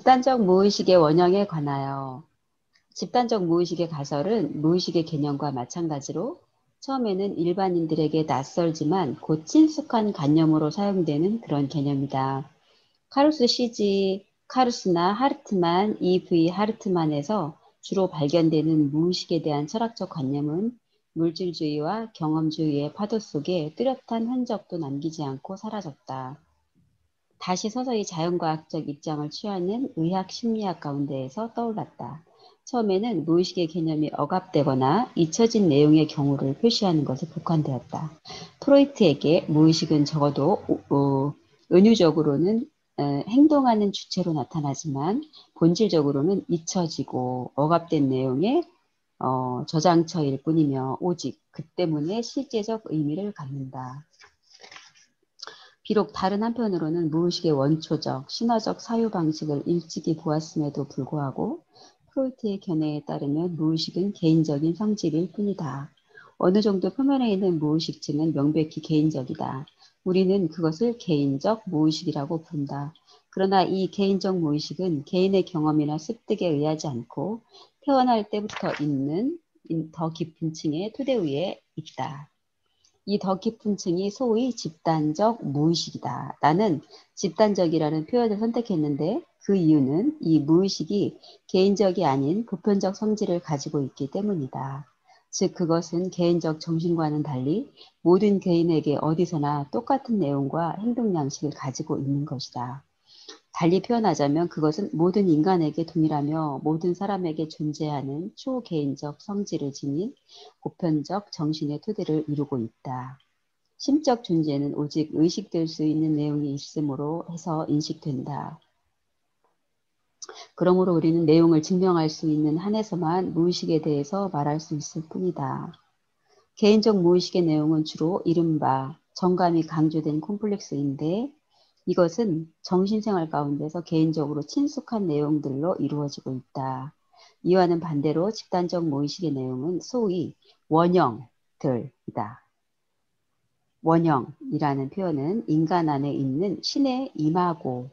집단적 무의식의 원형에 관하여 집단적 무의식의 가설은 무의식의 개념과 마찬가지로 처음에는 일반인들에게 낯설지만 곧 친숙한 관념으로 사용되는 그런 개념이다. 카루스 시지, 카루스나 하르트만, E.V. 하르트만에서 주로 발견되는 무의식에 대한 철학적 관념은 물질주의와 경험주의의 파도 속에 뚜렷한 흔적도 남기지 않고 사라졌다. 다시 서서히 자연과학적 입장을 취하는 의학 심리학 가운데에서 떠올랐다. 처음에는 무의식의 개념이 억압되거나 잊혀진 내용의 경우를 표시하는 것에 국한되었다. 프로이트에게 무의식은 적어도 은유적으로는 행동하는 주체로 나타나지만 본질적으로는 잊혀지고 억압된 내용의 저장처일 뿐이며 오직 그 때문에 실제적 의미를 갖는다. 비록 다른 한편으로는 무의식의 원초적, 신화적 사유 방식을 일찍이 보았음에도 불구하고 프로이트의 견해에 따르면 무의식은 개인적인 성질일 뿐이다. 어느 정도 표면에 있는 무의식층은 명백히 개인적이다. 우리는 그것을 개인적 무의식이라고 부른다. 그러나 이 개인적 무의식은 개인의 경험이나 습득에 의하지 않고 태어날 때부터 있는 더 깊은 층의 토대 위에 있다. 이 더 깊은 층이 소위 집단적 무의식이다. 나는 집단적이라는 표현을 선택했는데 그 이유는 이 무의식이 개인적이 아닌 보편적 성질을 가지고 있기 때문이다. 즉 그것은 개인적 정신과는 달리 모든 개인에게 어디서나 똑같은 내용과 행동 양식을 가지고 있는 것이다. 달리 표현하자면 그것은 모든 인간에게 동일하며 모든 사람에게 존재하는 초개인적 성질을 지닌 보편적 정신의 토대를 이루고 있다. 심적 존재는 오직 의식될 수 있는 내용이 있음으로 해서 인식된다. 그러므로 우리는 내용을 증명할 수 있는 한에서만 무의식에 대해서 말할 수 있을 뿐이다. 개인적 무의식의 내용은 주로 이른바 정감이 강조된 콤플렉스인데 이것은 정신생활 가운데서 개인적으로 친숙한 내용들로 이루어지고 있다. 이와는 반대로 집단적 무의식의 내용은 소위 원형들이다. 원형이라는 표현은 인간 안에 있는 신의 이마고와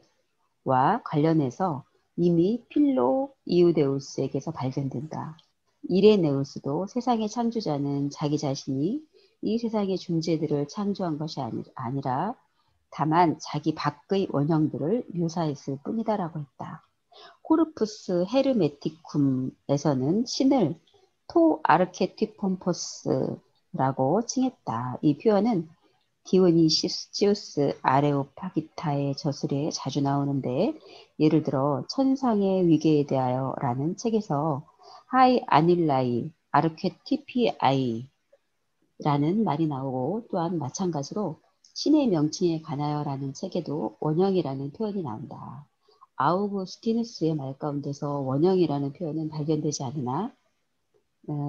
관련해서 이미 필로 이우데우스에게서 발견된다. 이레네우스도 세상의 창조자는 자기 자신이 이 세상의 존재들을 창조한 것이 아니라 다만 자기 밖의 원형들을 묘사했을 뿐이다라고 했다. 코르푸스 헤르메티쿰에서는 신을 토 아르케티폼포스라고 칭했다. 이 표현은 디오니시우스 아레오파기타의 저술에 자주 나오는데 예를 들어 천상의 위계에 대하여 라는 책에서 하이 아닐라이 아르케티피아이 라는 말이 나오고 또한 마찬가지로 신의 명칭에 관하여 라는 책에도 원형이라는 표현이 나온다. 아우구스티누스의 말 가운데서 원형이라는 표현은 발견되지 않으나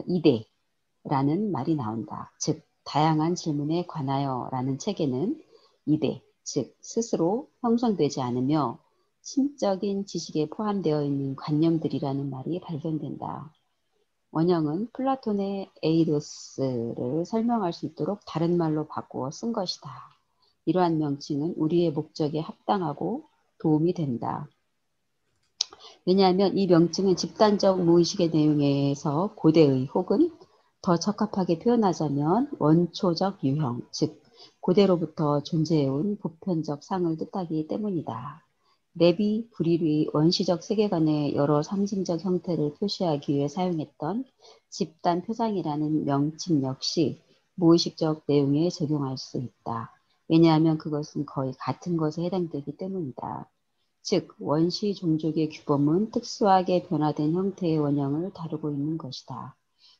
이대라는 말이 나온다. 즉 다양한 질문에 관하여 라는 책에는 이대, 즉 스스로 형성되지 않으며 심적인 지식에 포함되어 있는 관념들이라는 말이 발견된다. 원형은 플라톤의 에이도스를 설명할 수 있도록 다른 말로 바꾸어 쓴 것이다. 이러한 명칭은 우리의 목적에 합당하고 도움이 된다. 왜냐하면 이 명칭은 집단적 무의식의 내용에서 고대의 혹은 더 적합하게 표현하자면 원초적 유형, 즉 고대로부터 존재해온 보편적 상을 뜻하기 때문이다. 레비 브릴의 원시적 세계관의 여러 상징적 형태를 표시하기 위해 사용했던 집단 표상이라는 명칭 역시 무의식적 내용에 적용할 수 있다. 왜냐하면 그것은 거의 같은 것에 해당되기 때문이다. 즉 원시 종족의 규범은 특수하게 변화된 형태의 원형을 다루고 있는 것이다.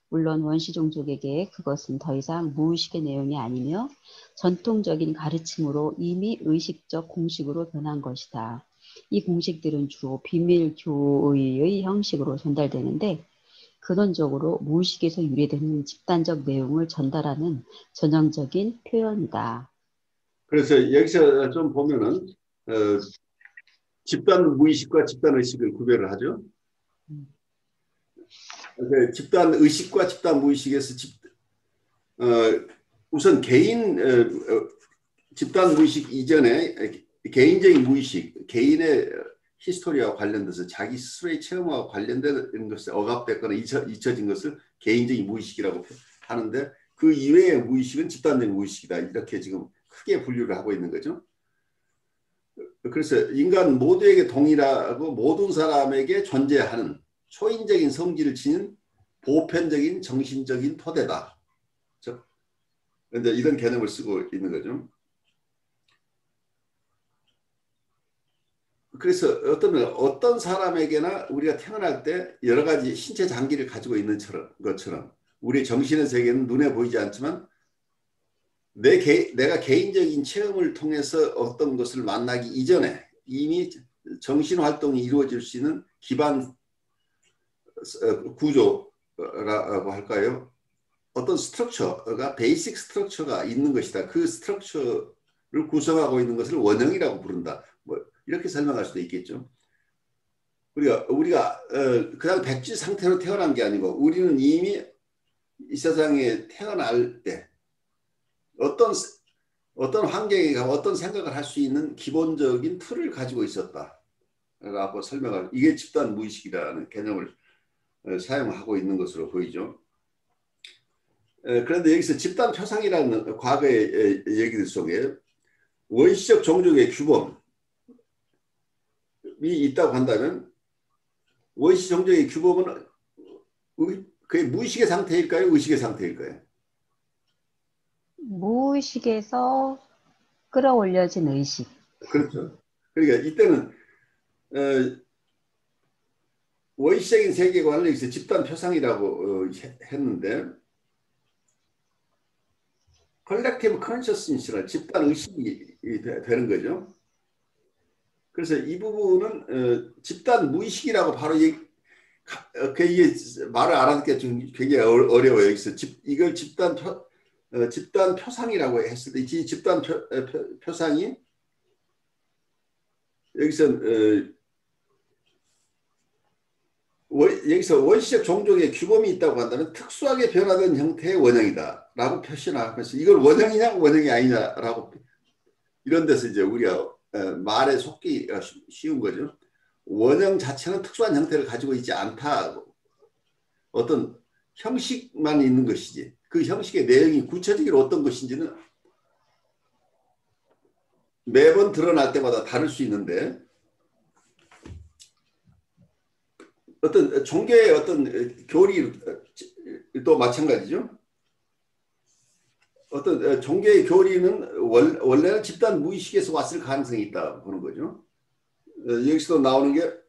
물론 원시 종족에게 그것은 더 이상 무의식의 내용이 아니며 전통적인 가르침으로 이미 의식적 공식으로 변한 것이다. 이 공식들은 주로 비밀 교의의 형식으로 전달되는데 근원적으로 무의식에서 유래되는 집단적 내용을 전달하는 전형적인 표현이다. 그래서 여기서 좀 보면은 집단 무의식과 집단 의식을 구별을 하죠. 집단 의식과 집단 무의식에서 우선 집단 무의식 이전에 개인적인 무의식, 개인의 히스토리와 관련돼서 자기 스스로의 체험과 관련된 것에 억압됐거나 잊혀진 것을 개인적인 무의식이라고 하는데 그 이외의 무의식은 집단적인 무의식이다. 이렇게 지금 크게 분류를 하고 있는 거죠. 그래서 인간 모두에게 동일하고 모든 사람에게 존재하는 초인적인 성질을 지닌 보편적인 정신적인 토대다. 그런데 이런 개념을 쓰고 있는 거죠. 그래서 어떤 사람에게나 우리가 태어날 때 여러 가지 신체 장기를 가지고 있는 것처럼 우리 정신의 세계는 눈에 보이지 않지만 내가 개인적인 체험을 통해서 어떤 것을 만나기 이전에 이미 정신활동이 이루어질 수 있는 기반 구조라고 할까요? 어떤 스트럭처가 베이직 스트럭처가 있는 것이다. 그 스트럭처를 구성하고 있는 것을 원형이라고 부른다. 뭐 이렇게 설명할 수도 있겠죠. 우리가 그냥 백지 상태로 태어난 게 아니고 우리는 이미 이 세상에 태어날 때 어떤 환경에 가면 어떤 생각을 할 수 있는 기본적인 틀을 가지고 있었다라고 설명할 이게 집단 무의식이라는 개념을 사용하고 있는 것으로 보이죠. 그런데 여기서 집단 표상이라는 과거의 얘기들 속에 원시적 종족의 규범이 있다고 한다면 원시 종족의 규범은 그게 무의식의 상태일까요? 의식의 상태일까요? 무의식에서 끌어올려진 의식. 그렇죠. 그러니까 이때는 원시적인 세계관을 여기서 집단 표상이라고 했는데 컬렉티브 컨셔스니스는 집단 의식이 되는 거죠. 그래서 이 부분은 집단 무의식이라고 바로 이게 말을 알아듣기가 좀 굉장히 어려워요. 여기서 이걸 집단 표상이라고 했을 때 이 집단 표상이 여기서 원시적 종족의 규범이 있다고 한다면 특수하게 변화된 형태의 원형이다 라고 표시하면서 이걸 원형이냐 원형이 아니냐라고 이런 데서 이제 우리가 말에 속기가 쉬운 거죠. 원형 자체는 특수한 형태를 가지고 있지 않다. 어떤 형식만 있는 것이지 그 형식의 내용이 구체적으로 어떤 것인지는 매번 드러날 때마다 다를 수 있는데 어떤 종교의 어떤 교리도 마찬가지죠. 어떤 종교의 교리는 원래는 집단 무의식에서 왔을 가능성이 있다 보는 거죠. 여기서도 나오는 게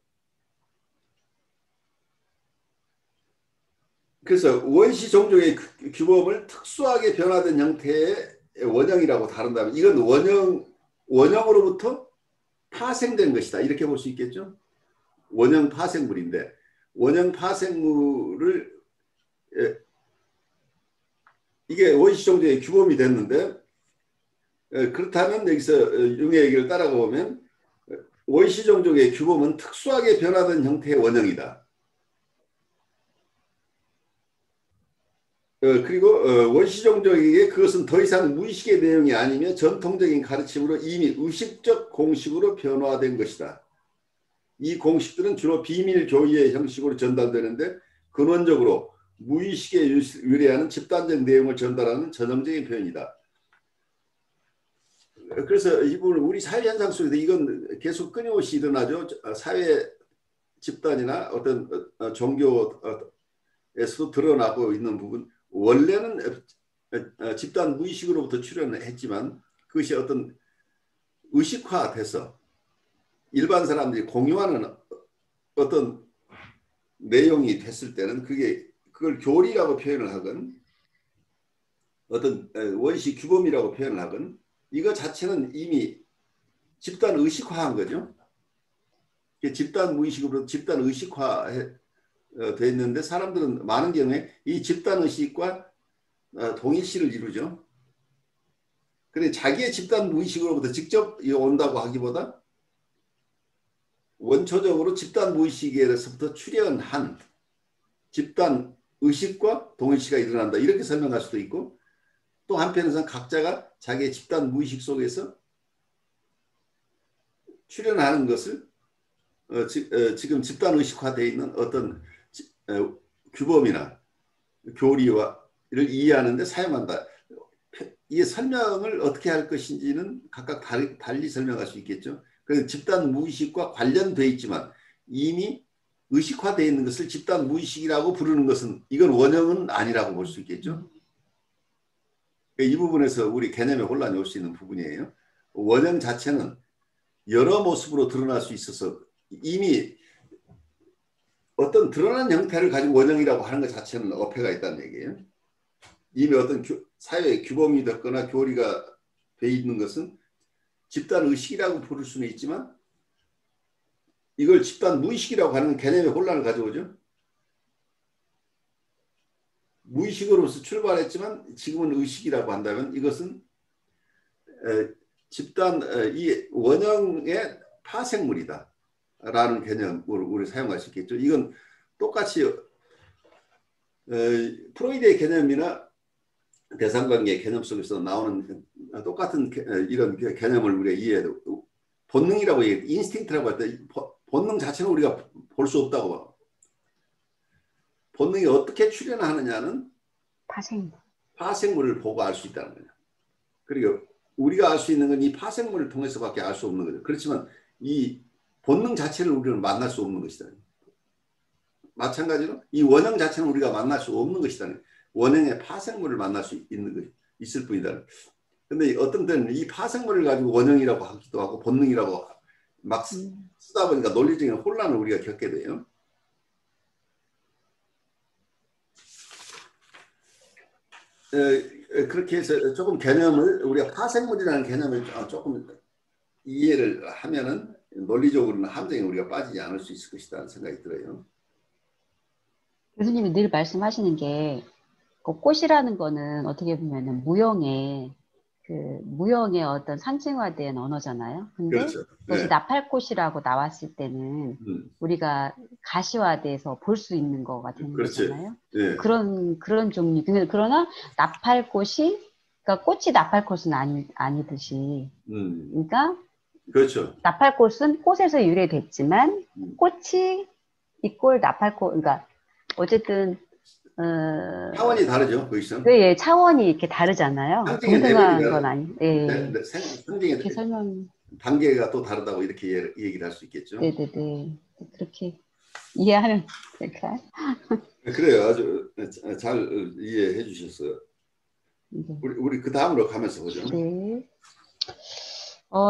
그래서 원시 종족의 규범을 특수하게 변화된 형태의 원형이라고 다룬다면 이건 원형으로부터 파생된 것이다. 이렇게 볼 수 있겠죠. 원형 파생물인데 원형 파생물을 이게 원시 종족의 규범이 됐는데 그렇다면 여기서 융의 얘기를 따라가 보면 원시 종족의 규범은 특수하게 변화된 형태의 원형이다. 그리고 원시 종족에게 그것은 더 이상 무의식의 내용이 아니며 전통적인 가르침으로 이미 의식적 공식으로 변화된 것이다. 이 공식들은 주로 비밀 교의의 형식으로 전달되는데 근원적으로 무의식에 유래하는 집단적 내용을 전달하는 전형적인 표현이다. 그래서 이 부분은 우리 사회 현상 속에서 이건 계속 끊임없이 일어나죠. 사회 집단이나 어떤 종교에서도 드러나고 있는 부분. 원래는 집단 무의식으로부터 출현을 했지만 그것이 어떤 의식화돼서 일반 사람들이 공유하는 어떤 내용이 됐을 때는 그걸 교리라고 표현을 하건 어떤 원시 규범이라고 표현을 하건 이거 자체는 이미 집단 의식화한 거죠. 집단 무의식으로 집단 의식화 됐는데 사람들은 많은 경우에 이 집단 의식과 동일시를 이루죠. 그런데 자기의 집단 무의식으로부터 직접 온다고 하기보다 원초적으로 집단 무의식에서부터 출현한 집단 의식과 동일시가 일어난다. 이렇게 설명할 수도 있고 또 한편에서는 각자가 자기의 집단 무의식 속에서 출현하는 것을 지금 집단 의식화되어 있는 어떤 규범이나 교리를 이해하는데 사용한다. 이 설명을 어떻게 할 것인지는 각각 달리 설명할 수 있겠죠. 그래서 집단 무의식과 관련돼 있지만 이미 의식화되어 있는 것을 집단 무의식이라고 부르는 것은 이건 원형은 아니라고 볼 수 있겠죠. 이 부분에서 우리 개념의 혼란이 올 수 있는 부분이에요. 원형 자체는 여러 모습으로 드러날 수 있어서 이미 어떤 드러난 형태를 가지고 원형이라고 하는 것 자체는 어폐가 있다는 얘기예요. 이미 어떤 사회의 규범이 됐거나 교리가 돼 있는 것은 집단 의식이라고 부를 수는 있지만 이걸 집단 무의식이라고 하는 개념의 혼란을 가져오죠. 무의식으로서 출발했지만 지금은 의식이라고 한다면 이것은 집단 이 원형의 파생물이다 라는 개념으로 우리 사용할 수 있겠죠. 이건 똑같이 프로이드의 개념이나 대상관계의 개념 속에서 나오는 똑같은 이런 개념을 우리가 이해해도 본능이라고 얘기해, 인스팅트라고 할 때 본능 자체는 우리가 볼 수 없다고 봐. 본능이 어떻게 출현하느냐는 파생물을 보고 알 수 있다는 거예요. 그리고 우리가 알 수 있는 건 이 파생물을 통해서밖에 알 수 없는 거죠. 그렇지만 이 본능 자체를 우리는 만날 수 없는 것이다. 마찬가지로 이 원형 자체는 우리가 만날 수 없는 것이다. 원형의 파생물을 만날 수 있을 뿐이다. 근데 어떤 때는 이 파생물을 가지고 원형이라고 하기도 하고 본능이라고 막 쓰다 보니까 논리적인 혼란을 우리가 겪게 돼요. 그렇게 해서 조금 개념을 우리가 파생물이라는 개념을 조금 이해를 하면은 논리적으로는 함정에 우리가 빠지지 않을 수 있을 것이다 생각이 들어요. 교수님이 늘 말씀하시는 게 꽃이라는 거는 어떻게 보면은 무형의 어떤 상징화된 언어잖아요. 근데 그렇죠. 그것이 네. 나팔꽃이라고 나왔을 때는 우리가 가시화돼서 볼 수 있는 거가 되는 그렇지. 거잖아요. 네. 그런 종류. 그러나 나팔꽃이, 그러니까 꽃이 나팔꽃은 아니듯이. 그러니까 그렇죠. 나팔꽃은 꽃에서 유래됐지만 꽃이 이 꼴 나팔꽃, 그러니까 어쨌든 차원이 다르죠. 거기서. 예, 차원이 이렇게 다르잖아요. 상징의 레벨이 동등한 건 다르죠. 아니. 예. 상징의 이렇게 설명. 단계가 또 다르다고 이렇게 얘기를 할 수 있겠죠. 네네네. 그렇게 이해하면 될까요? 그래요. 아주 잘 이해해 주셨어요. 네. 우리 그 다음으로 가면서 보죠. 네.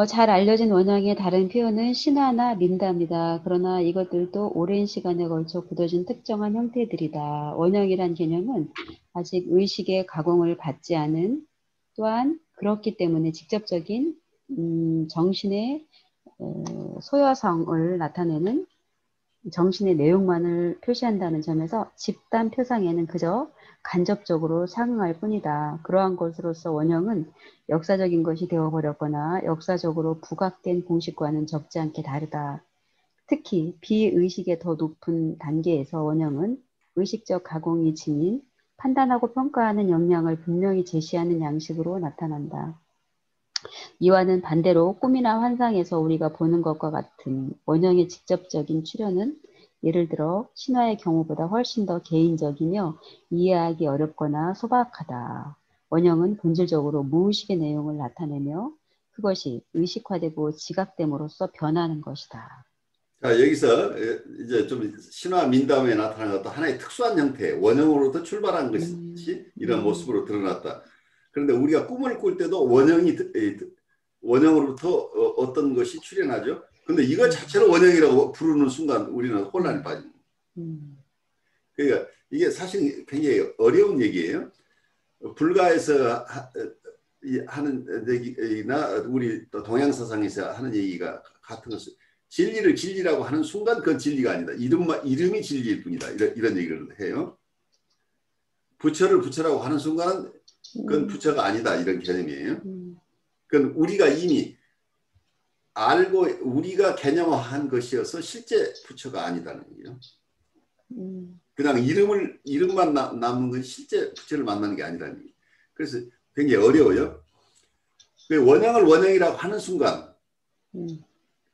잘 알려진 원형의 다른 표현은 신화나 민담이다. 그러나 이것들도 오랜 시간에 걸쳐 굳어진 특정한 형태들이다. 원형이란 개념은 아직 의식의 가공을 받지 않은, 또한 그렇기 때문에 직접적인 정신의 소여성을 나타내는 정신의 내용만을 표시한다는 점에서 집단 표상에는 그저 간접적으로 상응할 뿐이다. 그러한 것으로서 원형은 역사적인 것이 되어버렸거나 역사적으로 부각된 공식과는 적지 않게 다르다. 특히 비의식의 더 높은 단계에서 원형은 의식적 가공이 지닌 판단하고 평가하는 역량을 분명히 제시하는 양식으로 나타난다. 이와는 반대로 꿈이나 환상에서 우리가 보는 것과 같은 원형의 직접적인 출현은 예를 들어 신화의 경우보다 훨씬 더 개인적이며 이해하기 어렵거나 소박하다. 원형은 본질적으로 무의식의 내용을 나타내며 그것이 의식화되고 지각됨으로써 변하는 것이다. 자, 여기서 이제 좀 신화 민담에 나타난 어떤 하나의 특수한 형태, 원형으로부터 출발한 것이 이런 모습으로 드러났다. 그런데 우리가 꿈을 꿀 때도 원형으로부터 어떤 것이 출현하죠. 근데 이거 자체로 원형이라고 부르는 순간 우리는 혼란에 빠집니다. 그러니까 이게 사실 굉장히 어려운 얘기예요. 불가에서 하는 얘기나 우리 또 동양사상에서 하는 얘기가 같은 것을 진리를 진리라고 하는 순간 그건 진리가 아니다. 이름이 진리일 뿐이다. 이런 얘기를 해요. 부처를 부처라고 하는 순간은 그건 부처가 아니다. 이런 개념이에요. 그건 우리가 이미 알고 우리가 개념화한 것이어서 실제 부처가 아니다는 얘기예요. 그냥 이름만 남는 건 실제 부처를 만나는 게 아니라는 얘기예요. 그래서 굉장히 어려워요. 원형을 원형이라고 하는 순간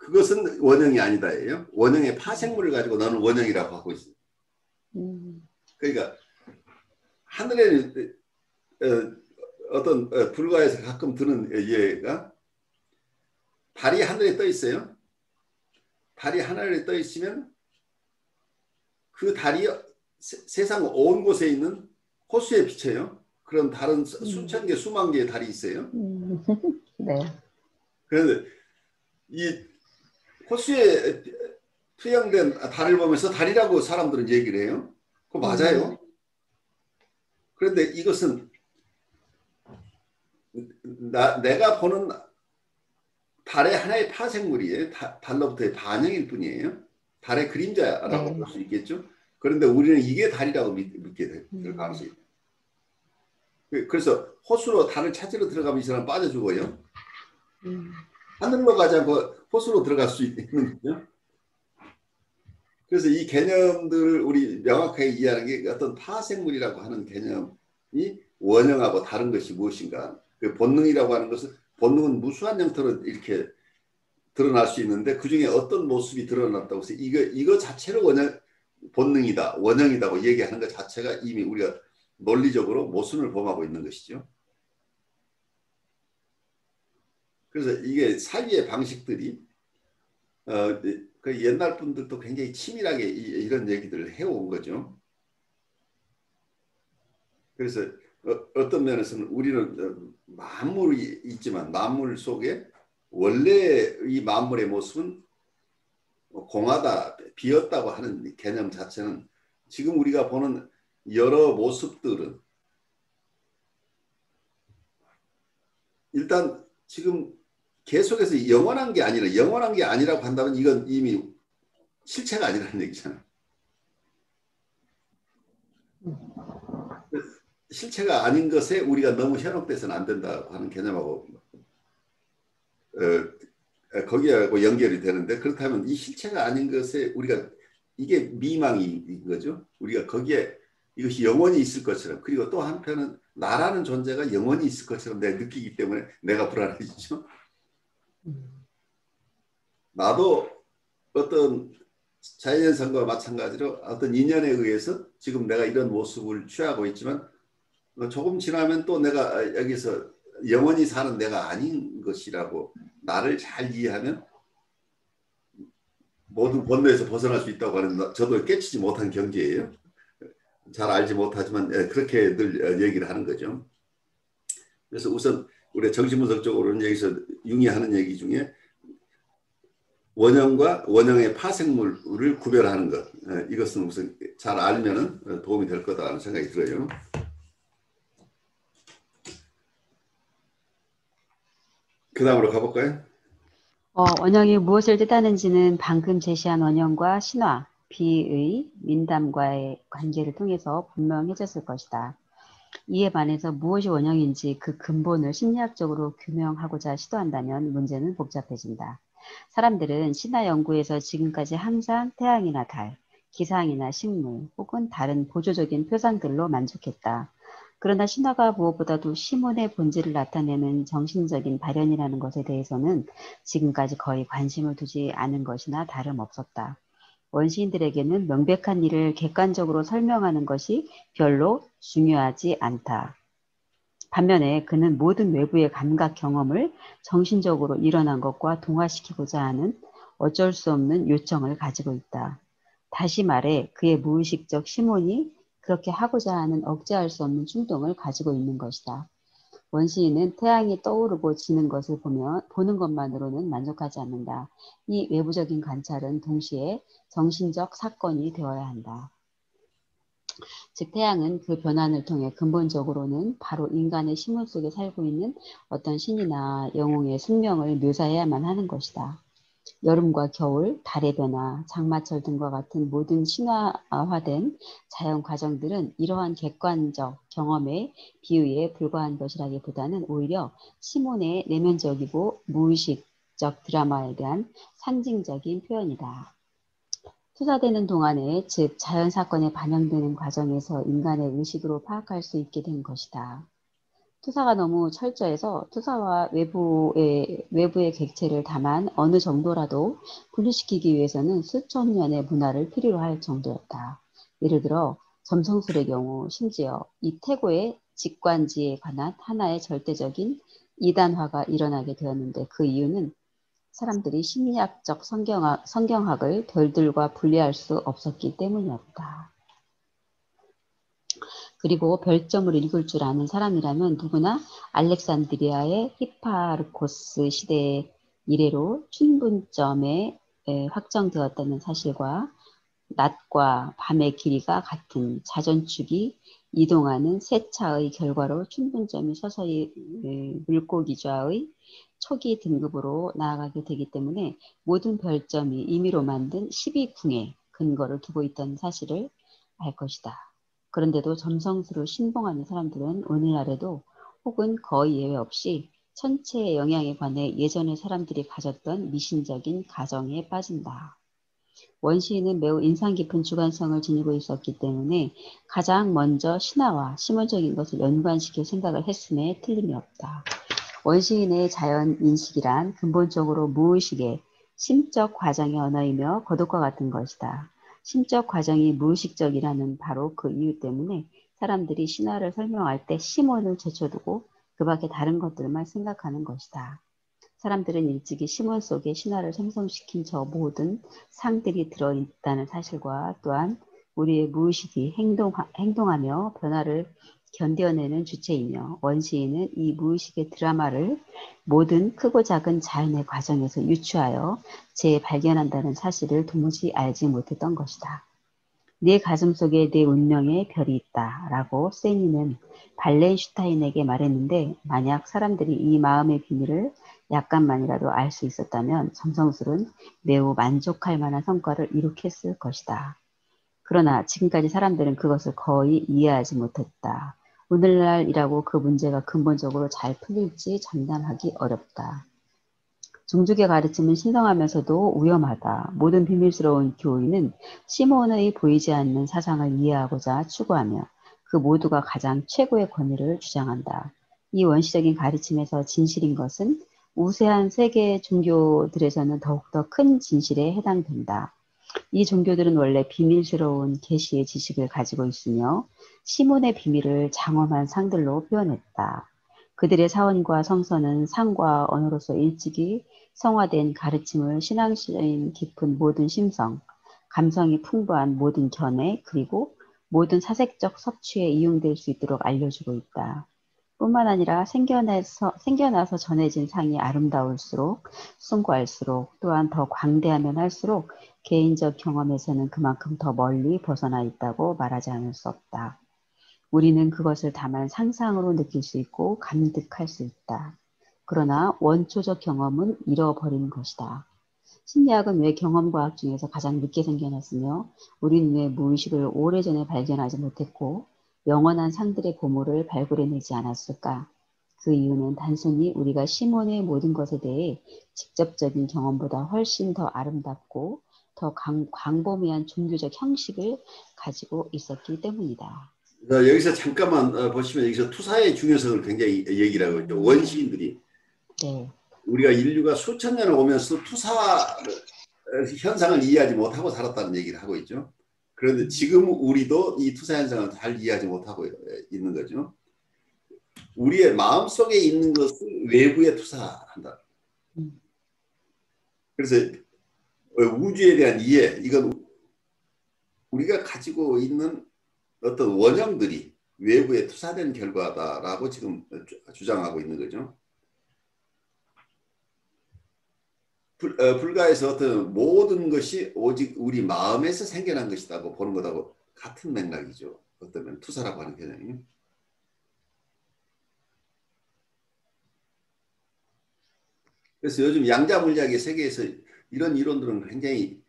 그것은 원형이 아니다예요. 원형의 파생물을 가지고 너는 원형이라고 하고 있어요. 그러니까 하늘에 어떤 불가에서 가끔 드는 예가 달이 하늘에 떠 있어요. 달이 하늘에 떠 있으면 그 달이 세상 온 곳에 있는 호수에 비쳐요. 그런 다른 수천 개, 수만 개의 달이 있어요. 네. 그런데 이 호수에 투영된 달을 보면서 달이라고 사람들은 얘기를 해요. 그거 맞아요. 그런데 이것은 내가 보는 달의 하나의 파생물이에요. 달로부터의 반영일 뿐이에요. 달의 그림자라고 볼 수 있겠죠. 그런데 우리는 이게 달이라고 믿게 될 가능성이 있어요. 그래서 호수로 달을 찾으러 들어가면 이 사람 빠져 죽어요. 하늘로 가지 않고 호수로 들어갈 수 있는 거죠. 그래서 이 개념들을 우리 명확하게 이해하는 게 어떤 파생물이라고 하는 개념이 원형하고 다른 것이 무엇인가. 그 본능이라고 하는 것은 본능은 무수한 형태로 이렇게 드러날 수 있는데 그 중에 어떤 모습이 드러났다고 해서 이거 자체로 본능이다, 원형이다고 얘기하는 것 자체가 이미 우리가 논리적으로 모순을 범하고 있는 것이죠. 그래서 이게 사유의 방식들이 그 옛날 분들도 굉장히 치밀하게 이런 얘기들을 해온 거죠. 그래서 어떤 면에서는 우리는 만물이 있지만 만물 속에 원래 이 만물의 모습은 공하다, 비었다고 하는 개념 자체는 지금 우리가 보는 여러 모습들은 일단 지금 계속해서 영원한 게 아니라고 한다면 이건 이미 실체가 아니라는 얘기잖아요. 실체가 아닌 것에 우리가 너무 현혹돼서는 안 된다고 하는 개념하고 거기하고 연결이 되는데 그렇다면 이 실체가 아닌 것에 우리가 이게 미망인 거죠. 우리가 거기에 이것이 영원히 있을 것처럼 그리고 또 한편은 나라는 존재가 영원히 있을 것처럼 내가 느끼기 때문에 내가 불안해지죠. 나도 어떤 자연현상과 마찬가지로 어떤 인연에 의해서 지금 내가 이런 모습을 취하고 있지만 조금 지나면 또 내가 여기서 영원히 사는 내가 아닌 것이라고 나를 잘 이해하면 모든 번뇌에서 벗어날 수 있다고 하는 저도 깨치지 못한 경지예요. 잘 알지 못하지만 그렇게 늘 얘기를 하는 거죠. 그래서 우선 우리 정신분석적으로는 여기서 융이 하는 얘기 중에 원형과 원형의 파생물을 구별하는 것 이것은 우선 잘 알면 도움이 될 거다라는 생각이 들어요. 그 다음으로 가볼까요? 원형이 무엇을 뜻하는지는 방금 제시한 원형과 신화, 비의, 민담과의 관계를 통해서 분명해졌을 것이다. 이에 반해서 무엇이 원형인지 그 근본을 심리학적으로 규명하고자 시도한다면 문제는 복잡해진다. 사람들은 신화 연구에서 지금까지 항상 태양이나 달, 기상이나 식물 혹은 다른 보조적인 표상들로 만족했다. 그러나 신화가 무엇보다도 시몬의 본질을 나타내는 정신적인 발현이라는 것에 대해서는 지금까지 거의 관심을 두지 않은 것이나 다름없었다. 원시인들에게는 명백한 일을 객관적으로 설명하는 것이 별로 중요하지 않다. 반면에 그는 모든 외부의 감각 경험을 정신적으로 일어난 것과 동화시키고자 하는 어쩔 수 없는 요청을 가지고 있다. 다시 말해 그의 무의식적 시몬이 그렇게 하고자 하는 억제할 수 없는 충동을 가지고 있는 것이다. 원시인은 태양이 떠오르고 지는 것을 보는 것만으로는 만족하지 않는다. 이 외부적인 관찰은 동시에 정신적 사건이 되어야 한다. 즉 태양은 그 변환을 통해 근본적으로는 바로 인간의 심문 속에 살고 있는 어떤 신이나 영웅의 숙명을 묘사해야만 하는 것이다. 여름과 겨울, 달의 변화, 장마철 등과 같은 모든 신화화된 자연 과정들은 이러한 객관적 경험의 비유에 불과한 것이라기보다는 오히려 시몬의 내면적이고 무의식적 드라마에 대한 상징적인 표현이다. 투사되는 동안에 즉 자연사건에 반영되는 과정에서 인간의 의식으로 파악할 수 있게 된 것이다. 투사가 너무 철저해서 투사와 외부의 객체를 다만 어느 정도라도 분리시키기 위해서는 수천 년의 문화를 필요로 할 정도였다. 예를 들어 점성술의 경우 심지어 이 태고의 직관지에 관한 하나의 절대적인 이단화가 일어나게 되었는데 그 이유는 사람들이 심리학적 성경학을 별들과 분리할 수 없었기 때문이었다. 그리고 별점을 읽을 줄 아는 사람이라면 누구나 알렉산드리아의 히파르코스 시대의 이래로 춘분점에 확정되었다는 사실과 낮과 밤의 길이가 같은 자전축이 이동하는 세차의 결과로 춘분점이 서서히 물고기좌의 초기 등급으로 나아가게 되기 때문에 모든 별점이 임의로 만든 12궁에 근거를 두고 있다는 사실을 알 것이다. 그런데도 점성술을 신봉하는 사람들은 오늘날에도 혹은 거의 예외 없이 천체의 영향에 관해 예전의 사람들이 가졌던 미신적인 가정에 빠진다. 원시인은 매우 인상 깊은 주관성을 지니고 있었기 때문에 가장 먼저 신화와 시몬적인 것을 연관시킬 생각을 했음에 틀림이 없다. 원시인의 자연인식이란 근본적으로 무의식의 심적 과정의 언어이며 거듭과 같은 것이다. 심적 과정이 무의식적이라는 바로 그 이유 때문에 사람들이 신화를 설명할 때 시몬을 제쳐두고 그 밖에 다른 것들만 생각하는 것이다. 사람들은 일찍이 시몬 속에 신화를 생성시킨 저 모든 상들이 들어있다는 사실과 또한 우리의 무의식이 행동하며 변화를 견뎌내는 주체이며 원시인은 이 무의식의 드라마를 모든 크고 작은 자연의 과정에서 유추하여 재발견한다는 사실을 도무지 알지 못했던 것이다. 네 가슴 속에 네 운명의 별이 있다 라고 세니는 발렌슈타인에게 말했는데 만약 사람들이 이 마음의 비밀을 약간만이라도 알 수 있었다면 점성술은 매우 만족할 만한 성과를 이룩했을 것이다. 그러나 지금까지 사람들은 그것을 거의 이해하지 못했다. 오늘날이라고 그 문제가 근본적으로 잘 풀릴지 장담하기 어렵다. 종족의 가르침은 신성하면서도 위험하다. 모든 비밀스러운 교의는 시몬의 보이지 않는 사상을 이해하고자 추구하며 그 모두가 가장 최고의 권위를 주장한다. 이 원시적인 가르침에서 진실인 것은 우세한 세계 종교들에서는 더욱더 큰 진실에 해당된다. 이 종교들은 원래 비밀스러운 계시의 지식을 가지고 있으며 시몬의 비밀을 장엄한 상들로 표현했다. 그들의 사원과 성서는 상과 언어로서 일찍이 성화된 가르침을 신앙심 깊은 모든 심성, 감성이 풍부한 모든 견해, 그리고 모든 사색적 섭취에 이용될 수 있도록 알려주고 있다. 뿐만 아니라 생겨나서 전해진 상이 아름다울수록 숭고할수록 또한 더 광대하면 할수록 개인적 경험에서는 그만큼 더 멀리 벗어나 있다고 말하지 않을 수 없다. 우리는 그것을 다만 상상으로 느낄 수 있고 감득할 수 있다. 그러나 원초적 경험은 잃어버린 것이다. 심리학은 왜 경험과학 중에서 가장 늦게 생겨났으며 우리는 왜 무의식을 오래전에 발견하지 못했고 영원한 상들의 보물을 발굴해내지 않았을까? 그 이유는 단순히 우리가 시몬의 모든 것에 대해 직접적인 경험보다 훨씬 더 아름답고 더 광범위한 종교적 형식을 가지고 있었기 때문이다. 여기서 잠깐만 보시면 여기서 투사의 중요성을 굉장히 얘기를 하고 있죠. 원시인들이 네. 우리가 인류가 수천 년을 오면서 투사 현상을 이해하지 못하고 살았다는 얘기를 하고 있죠. 그런데 지금 우리도 이 투사 현상을 잘 이해하지 못하고 있는 거죠. 우리의 마음속에 있는 것을 외부에 투사한다. 그래서 우주에 대한 이해, 이건 우리가 가지고 있는 어떤 원형들이 외부에 투사된 결과다라고 지금 주장하고 있는 거죠. 불가에서 어떤 모든 것이 오직 우리 마음에서 생겨난 것이라고 보는 것하고 같은 맥락이죠. 어쩌면 투사라고 하는 개념이. 그래서 요즘 양자 물리학의 세계에서 이런 이론들은 굉장히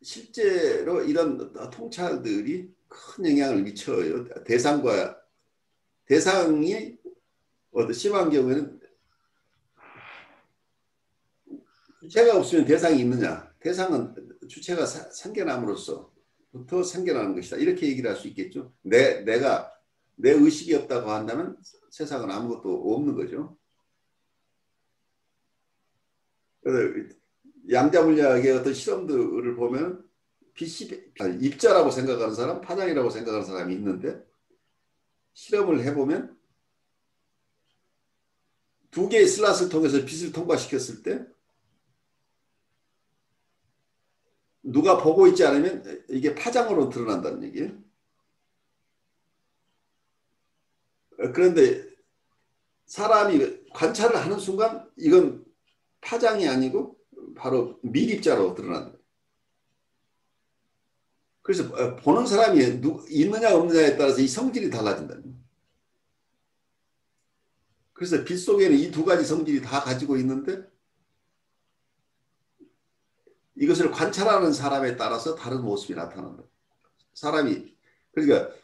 실제로 이런 통찰들이 큰 영향을 미쳐요. 대상이 심한 경우에는 주체가 없으면 대상이 있느냐? 대상은 주체가 생겨남으로써부터 생겨나는 것이다. 이렇게 얘기를 할 수 있겠죠. 내가 내 의식이 없다고 한다면 세상은 아무것도 없는 거죠. 그래서 양자물리학의 어떤 실험들을 보면 입자라고 생각하는 사람, 파장이라고 생각하는 사람이 있는데 실험을 해보면 두 개의 슬롯을 통해서 빛을 통과시켰을 때 누가 보고 있지 않으면 이게 파장으로 드러난다는 얘기예요. 그런데 사람이 관찰을 하는 순간 이건 파장이 아니고 바로 밀입자로 드러난다. 그래서 보는 사람이 있느냐 없느냐에 따라서 이 성질이 달라진다. 그래서 빛 속에는 이 두 가지 성질이 다 가지고 있는데 이것을 관찰하는 사람에 따라서 다른 모습이 나타난다. 사람이 그러니까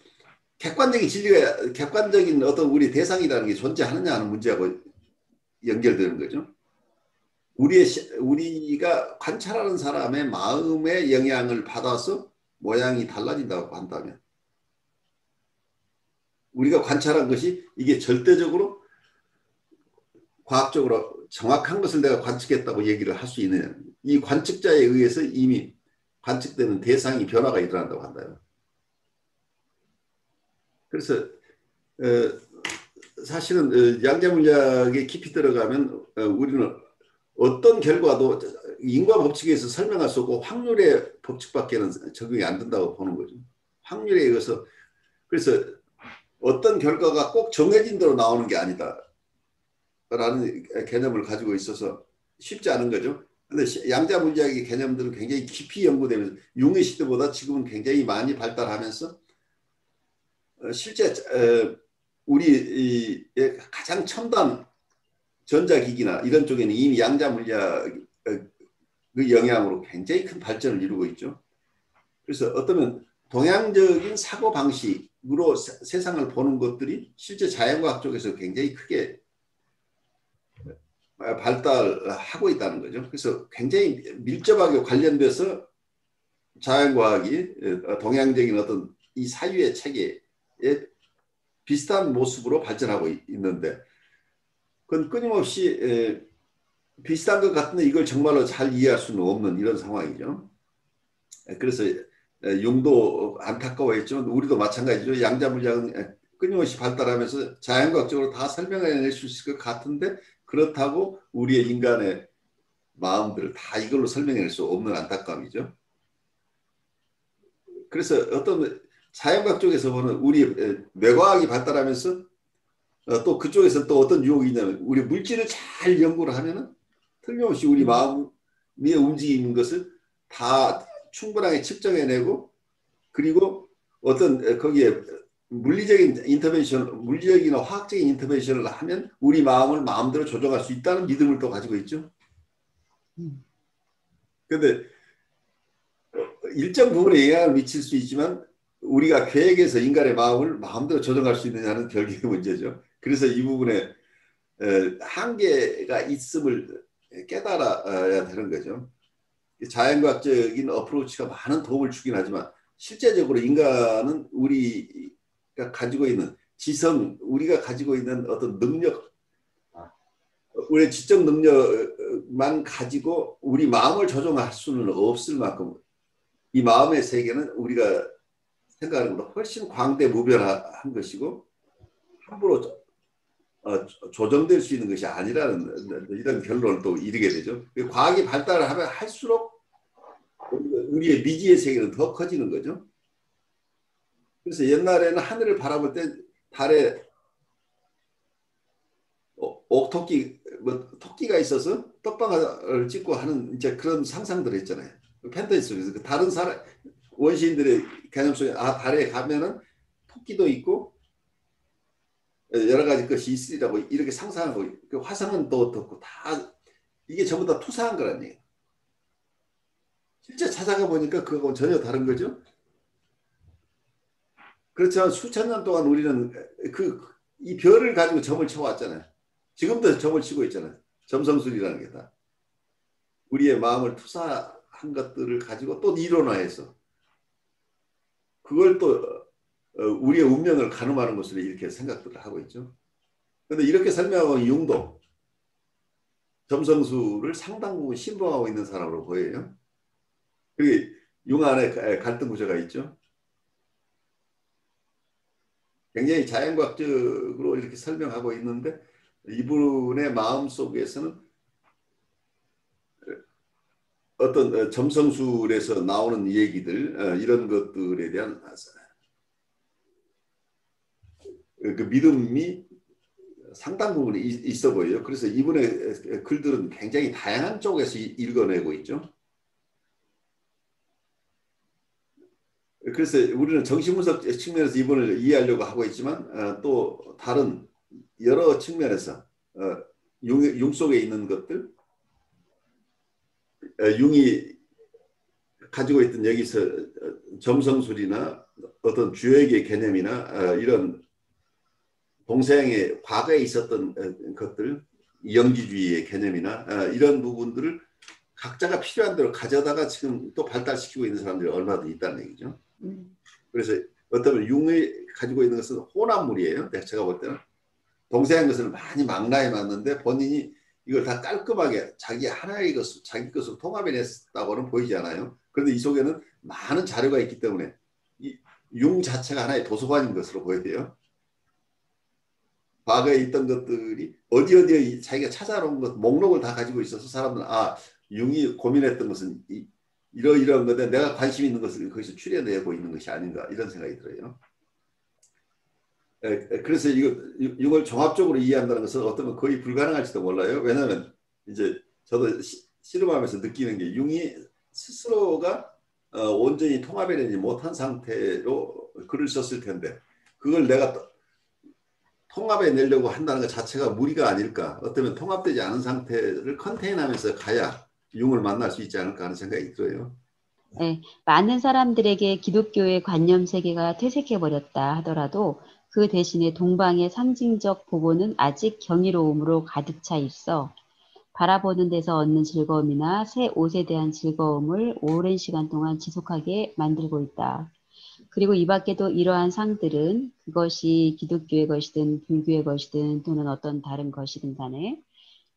객관적인 진리가 객관적인 어떤 우리 대상이라는 게 존재하느냐 하는 문제하고 연결되는 거죠. 우리가 관찰하는 사람의 마음의 영향을 받아서 모양이 달라진다고 한다면 우리가 관찰한 것이 이게 절대적으로 과학적으로 정확한 것을 내가 관측했다고 얘기를 할 수 있느냐. 이 관측자에 의해서 이미 관측되는 대상이 변화가 일어난다고 한다요. 그래서 사실은 양자물리학에 깊이 들어가면 우리는 어떤 결과도 인과 법칙에서 설명할 수 없고 확률의 법칙밖에는 적용이 안 된다고 보는 거죠. 확률에 의해서 그래서 어떤 결과가 꼭 정해진 대로 나오는 게 아니다 라는 개념을 가지고 있어서 쉽지 않은 거죠. 그런데 양자물리학의 개념들은 굉장히 깊이 연구되면서 융의 시대보다 지금은 굉장히 많이 발달하면서 실제 우리의 가장 첨단 전자기기나 이런 쪽에는 이미 양자물리학의 영향으로 굉장히 큰 발전을 이루고 있죠. 그래서 어쩌면 동양적인 사고방식으로 세상을 보는 것들이 실제 자연과학 쪽에서 굉장히 크게 발달하고 있다는 거죠. 그래서 굉장히 밀접하게 관련돼서 자연과학이 동양적인 어떤 이 사유의 체계에 비슷한 모습으로 발전하고 있는데 그건 끊임없이 비슷한 것 같은데 이걸 정말로 잘 이해할 수는 없는 이런 상황이죠. 그래서 융도 안타까워했지만 우리도 마찬가지죠. 양자물리학은 끊임없이 발달하면서 자연과학적으로 다 설명해낼 수 있을 것 같은데 그렇다고 우리의 인간의 마음들을 다 이걸로 설명해낼 수 없는 안타까움이죠. 그래서 어떤 자연과학 쪽에서 보는 우리 뇌과학이 발달하면서 또 그쪽에서 또 어떤 유혹이 있냐면 우리 물질을 잘 연구를 하면은 틀림없이 우리 마음의 움직이는 것을 다 충분하게 측정해내고 그리고 어떤 거기에 물리적인 인터벤션, 물리적이나 화학적인 인터벤션을 하면 우리 마음을 마음대로 조정할 수 있다는 믿음을 또 가지고 있죠. 그런데 일정 부분에 영향을 미칠 수 있지만 우리가 계획해서 인간의 마음을 마음대로 조정할 수 있느냐는 별개의 문제죠. 그래서 이 부분에 한계가 있음을 깨달아야 되는 거죠. 자연과학적인 어프로치가 많은 도움을 주긴 하지만 실제적으로 인간은 우리가 가지고 있는 지성, 우리가 가지고 있는 어떤 능력, 우리의 지적 능력만 가지고 우리 마음을 조정할 수는 없을 만큼 이 마음의 세계는 우리가 생각하는 것보다 훨씬 광대무변한 것이고 함부로 조정될 수 있는 것이 아니라는 이런 결론을 또 이르게 되죠. 과학이 발달을 하면 할수록 우리의 미지의 세계는 더 커지는 거죠. 그래서 옛날에는 하늘을 바라볼 때 달에 옥토끼, 토끼가 있어서 떡방을 찍고 하는 이제 그런 상상들을 했잖아요. 팬터지 속에서 그 다른 사람 원시인들의 개념 속에 달에 가면은 토끼도 있고 여러 가지 것이 있으리라고 이렇게 상상하고 그 화성은 또 어떻고 다 이게 전부 다 투사한 거란 얘기예요. 실제 찾아가 보니까 그거하고 전혀 다른 거죠. 그렇지만 수천 년 동안 우리는 이 별을 가지고 점을 쳐왔잖아요. 지금도 점을 치고 있잖아요. 점성술이라는 게 다. 우리의 마음을 투사한 것들을 가지고 또 이론화해서 그걸 또 우리의 운명을 가늠하는 것으로 이렇게 생각들을 하고 있죠. 그런데 이렇게 설명하고 융도 점성술을 상당 부분 신봉하고 있는 사람으로 보여요. 그리고 융 안에 갈등 구조가 있죠. 굉장히 자연과학적으로 이렇게 설명하고 있는데 이분의 마음 속에서는 어떤 점성술에서 나오는 얘기들 이런 것들에 대한 그 믿음이 상당 부분이 있어 보여요. 그래서 이분의 글들은 굉장히 다양한 쪽에서 읽어내고 있죠. 그래서 우리는 정신분석 측면에서 이분을 이해하려고 하고 있지만 또 다른 여러 측면에서 융 속에 있는 것들, 융이 가지고 있던 여기서 점성술이나 어떤 주역의 개념이나 이런 동서양의 과거에 있었던 것들, 영지주의의 개념이나 이런 부분들을 각자가 필요한 대로 가져다가 지금 또 발달시키고 있는 사람들이 얼마나 있다는 얘기죠. 그래서 어쩌면 융이 가지고 있는 것은 혼합물이에요. 제가 볼 때는 동서양 것을 많이 망라해 놨는데 본인이 이걸 다 깔끔하게 자기 하나의 것을 자기 것으로 통합해냈다고는 보이지 않아요. 그런데 이 속에는 많은 자료가 있기 때문에 이 융 자체가 하나의 도서관인 것으로 보여요. 과거에 있던 것들이 어디에 자기가 찾아놓은 것 목록을 다 가지고 있어서 사람들은 융이 고민했던 것은 이러이러한 건데 내가 관심 있는 것을 거기서 추려내고 있는 것이 아닌가 이런 생각이 들어요. 그래서 이걸 종합적으로 이해한다는 것은 어쩌면 거의 불가능할지도 몰라요. 왜냐하면 이제 저도 씨름하면서 느끼는 게 융이 스스로가 온전히 통합해내지 못한 상태로 글을 썼을 텐데 그걸 내가 통합해내려고 한다는 것 자체가 무리가 아닐까. 어쩌면 통합되지 않은 상태를 컨테인하면서 가야 융을 만날 수 있지 않을까 하는 생각이 들어요. 네, 많은 사람들에게 기독교의 관념 세계가 퇴색해버렸다 하더라도 그 대신에 동방의 상징적 보고는 아직 경이로움으로 가득 차 있어 바라보는 데서 얻는 즐거움이나 새 옷에 대한 즐거움을 오랜 시간 동안 지속하게 만들고 있다. 그리고 이 밖에도 이러한 상들은 그것이 기독교의 것이든 불교의 것이든 또는 어떤 다른 것이든 간에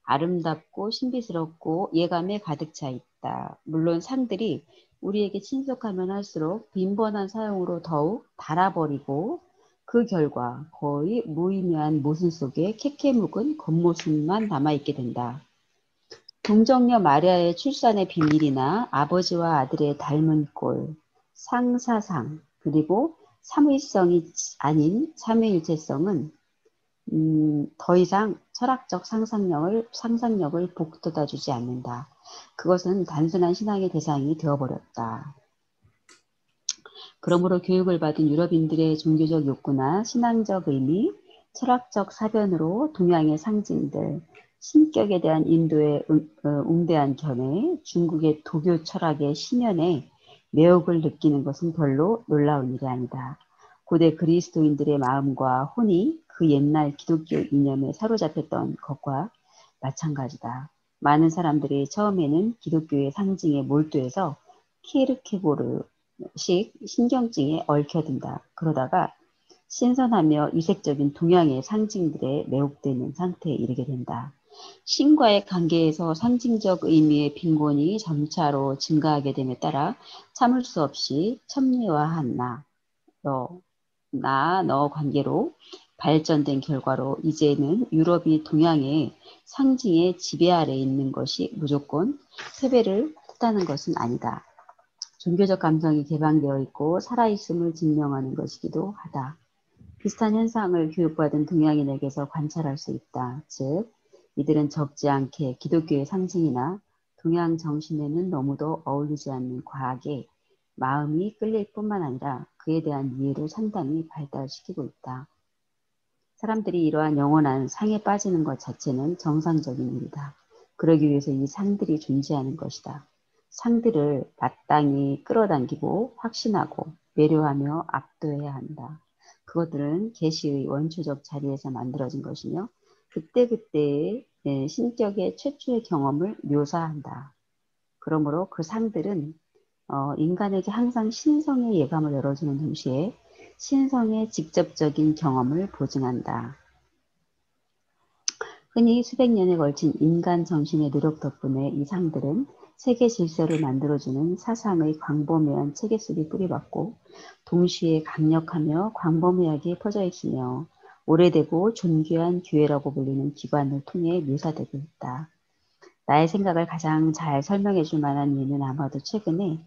아름답고 신비스럽고 예감에 가득 차 있다. 물론 상들이 우리에게 친숙하면 할수록 빈번한 사용으로 더욱 닳아버리고 그 결과 거의 무의미한 모순 속에 캐캐 묵은 겉모습만 남아있게 된다. 동정녀 마리아의 출산의 비밀이나 아버지와 아들의 닮은 꼴, 상사상, 그리고 삼위성이 아닌 삼위일체성은 더 이상 철학적 상상력을 북돋아주지 않는다. 그것은 단순한 신앙의 대상이 되어버렸다. 그러므로 교육을 받은 유럽인들의 종교적 욕구나 신앙적 의미, 철학적 사변으로 동양의 상징들, 신격에 대한 인도의 웅대한 견해, 중국의 도교 철학의 심연에 매혹을 느끼는 것은 별로 놀라운 일이 아니다. 고대 그리스도인들의 마음과 혼이 그 옛날 기독교 이념에 사로잡혔던 것과 마찬가지다. 많은 사람들이 처음에는 기독교의 상징에 몰두해서 키르케고르식 신경증에 얽혀든다. 그러다가 신선하며 이색적인 동양의 상징들에 매혹되는 상태에 이르게 된다. 신과의 관계에서 상징적 의미의 빈곤이 점차로 증가하게 됨에 따라 참을 수 없이 첨예화한 너 관계로 발전된 결과로 이제는 유럽이 동양의 상징의 지배 아래 있는 것이 무조건 패배를 했다는 것은 아니다. 종교적 감성이 개방되어 있고 살아있음을 증명하는 것이기도 하다. 비슷한 현상을 교육받은 동양인에게서 관찰할 수 있다. 즉, 이들은 적지 않게 기독교의 상징이나 동양 정신에는 너무도 어울리지 않는 과학에 마음이 끌릴 뿐만 아니라 그에 대한 이해를 상당히 발달시키고 있다. 사람들이 이러한 영원한 상에 빠지는 것 자체는 정상적인 일이다. 그러기 위해서 이 상들이 존재하는 것이다. 상들을 마땅히 끌어당기고 확신하고 매료하며 압도해야 한다. 그것들은 계시의 원초적 자리에서 만들어진 것이며 그때그때의 신격의 최초의 경험을 묘사한다. 그러므로 그 상들은 인간에게 항상 신성의 예감을 열어주는 동시에 신성의 직접적인 경험을 보증한다. 흔히 수백 년에 걸친 인간 정신의 노력 덕분에 이 상들은 세계 질서를 만들어주는 사상의 광범위한 체계 속에 뿌리박고 동시에 강력하며 광범위하게 퍼져 있으며 오래되고 존귀한 교회라고 불리는 기관을 통해 묘사되고 있다. 나의 생각을 가장 잘 설명해 줄 만한 예는 아마도 최근에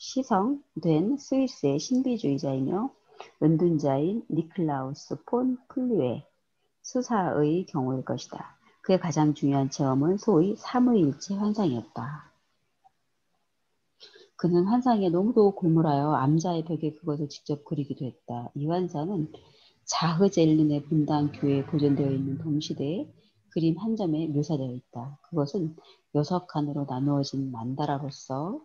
시성된 스위스의 신비주의자이며 은둔자인 니클라우스 폰 플류의 수사의 경우일 것이다. 그의 가장 중요한 체험은 소위 삼위일체 환상이었다. 그는 환상에 너무도 골몰하여 암자의 벽에 그것을 직접 그리기도 했다. 이 환상은 자흐젤른의 분당 교회에 보존되어 있는 동시대에 그림 한 점에 묘사되어 있다. 그것은 6칸으로 나누어진 만다라로서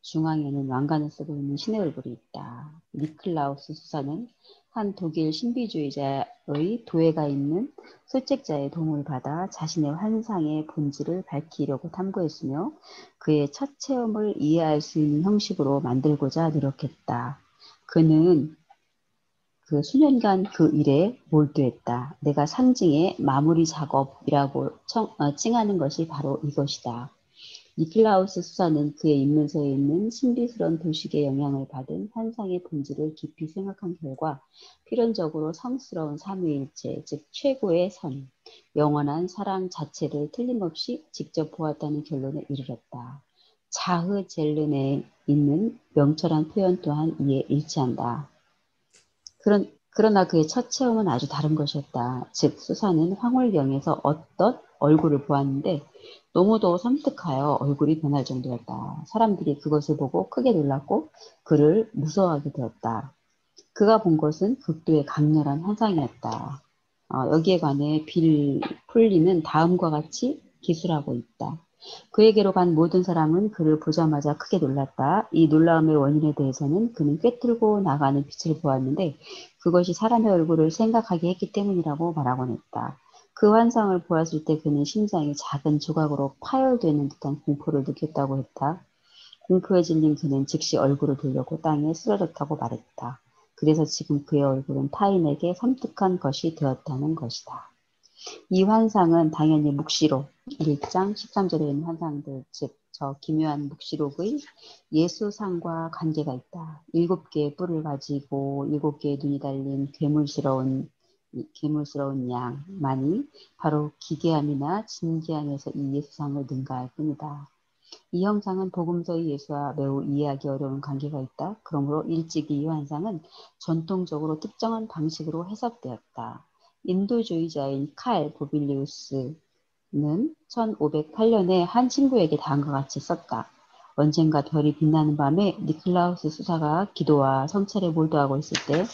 중앙에는 왕관을 쓰고 있는 신의 얼굴이 있다. 니클라우스 수사는 한 독일 신비주의자의 도회가 있는 술책자의 도움을 받아 자신의 환상의 본질을 밝히려고 탐구했으며 그의 첫 체험을 이해할 수 있는 형식으로 만들고자 노력했다. 그는 그 수년간 그 일에 몰두했다. 내가 상징의 마무리 작업이라고 칭하는 것이 바로 이것이다. 니클라우스 수사는 그의 입문서에 있는 신비스러운 도식의 영향을 받은 환상의 본질을 깊이 생각한 결과 필연적으로 성스러운 삼위일체, 즉 최고의 선, 영원한 사랑 자체를 틀림없이 직접 보았다는 결론에 이르렀다. 자흐젤른에 있는 명철한 표현 또한 이에 일치한다. 그러나 그의 첫 체험은 아주 다른 것이었다. 즉 수사는 황홀경에서 어떤 얼굴을 보았는데 너무도 섬뜩하여 얼굴이 변할 정도였다. 사람들이 그것을 보고 크게 놀랐고 그를 무서워하게 되었다. 그가 본 것은 극도의 강렬한 환상이었다. 여기에 관해 빌 풀리는 다음과 같이 기술하고 있다. 그에게로 간 모든 사람은 그를 보자마자 크게 놀랐다. 이 놀라움의 원인에 대해서는 그는 꿰뚫고 나가는 빛을 보았는데 그것이 사람의 얼굴을 생각하게 했기 때문이라고 말하곤 했다. 그 환상을 보았을 때 그는 심장이 작은 조각으로 파열되는 듯한 공포를 느꼈다고 했다. 공포에 질린 그는 즉시 얼굴을 돌려고 땅에 쓰러졌다고 말했다. 그래서 지금 그의 얼굴은 타인에게 섬뜩한 것이 되었다는 것이다. 이 환상은 당연히 묵시록 1장 13절에 있는 환상들, 즉 저 기묘한 묵시록의 예수상과 관계가 있다. 7개의 뿔을 가지고 7개의 눈이 달린 괴물스러운 양만이 바로 기괴함이나 진귀함에서 이 예수상을 능가할 뿐이다. 이 형상은 복음서의 예수와 매우 이해하기 어려운 관계가 있다. 그러므로 일찍이 이 환상은 전통적으로 특정한 방식으로 해석되었다. 인도주의자인 칼 보빌리우스는 1508년에 한 친구에게 다음과 같이 썼다. 언젠가 별이 빛나는 밤에 니클라우스 수사가 기도와 성찰에 몰두하고 있을 때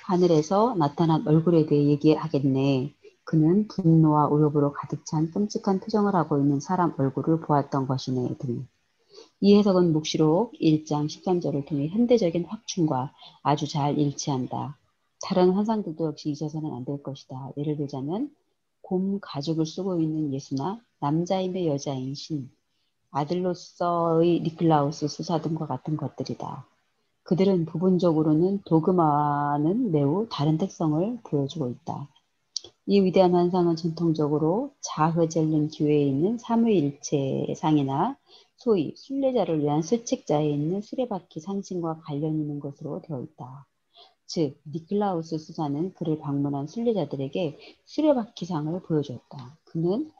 하늘에서 나타난 얼굴에 대해 얘기하겠네. 그는 분노와 의욕으로 가득 찬 끔찍한 표정을 하고 있는 사람 얼굴을 보았던 것이네 등. 이 해석은 묵시록 1장 13절을 통해 현대적인 확충과 아주 잘 일치한다. 다른 환상들도 역시 잊어서는 안 될 것이다. 예를 들자면 곰 가죽을 쓰고 있는 예수나 남자이며 여자인 신, 아들로서의 니클라우스 수사 등과 같은 것들이다. 그들은 부분적으로는 도그마와는 매우 다른 특성을 보여주고 있다. 이 위대한 환상은 전통적으로 자흐젤른 교회에 있는 삼위일체상이나 소위 순례자를 위한 술책자에 있는 수레바퀴 상징과 관련 있는 것으로 되어 있다. 즉 니클라우스 수사는 그를 방문한 순례자들에게 수레바퀴상을 보여주었다. 그는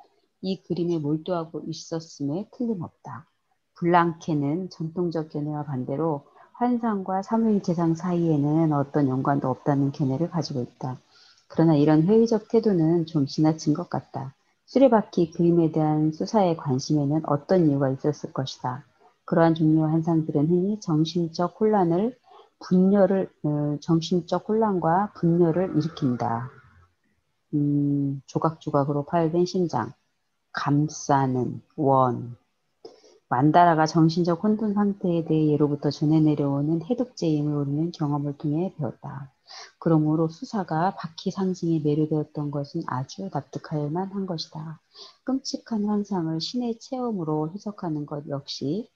이 그림에 몰두하고 있었음에 틀림없다. 블랑케는 전통적 견해와 반대로 환상과 삼위일체상 사이에는 어떤 연관도 없다는 견해를 가지고 있다. 그러나 이런 회의적 태도는 좀 지나친 것 같다. 수레바퀴 그림에 대한 수사의 관심에는 어떤 이유가 있었을 것이다. 그러한 종류의 환상들은 흔히 정신적 혼란과 분열을 일으킨다. 조각조각으로 파열된 심장, 감싸는 원, 만다라가 정신적 혼돈 상태에 대해 예로부터 전해 내려오는 해독제임을 우리는 경험을 통해 배웠다. 그러므로 수사가 바퀴 상징에 매료되었던 것은 아주 납득할 만한 것이다. 끔찍한 환상을 신의 체험으로 해석하는 것 역시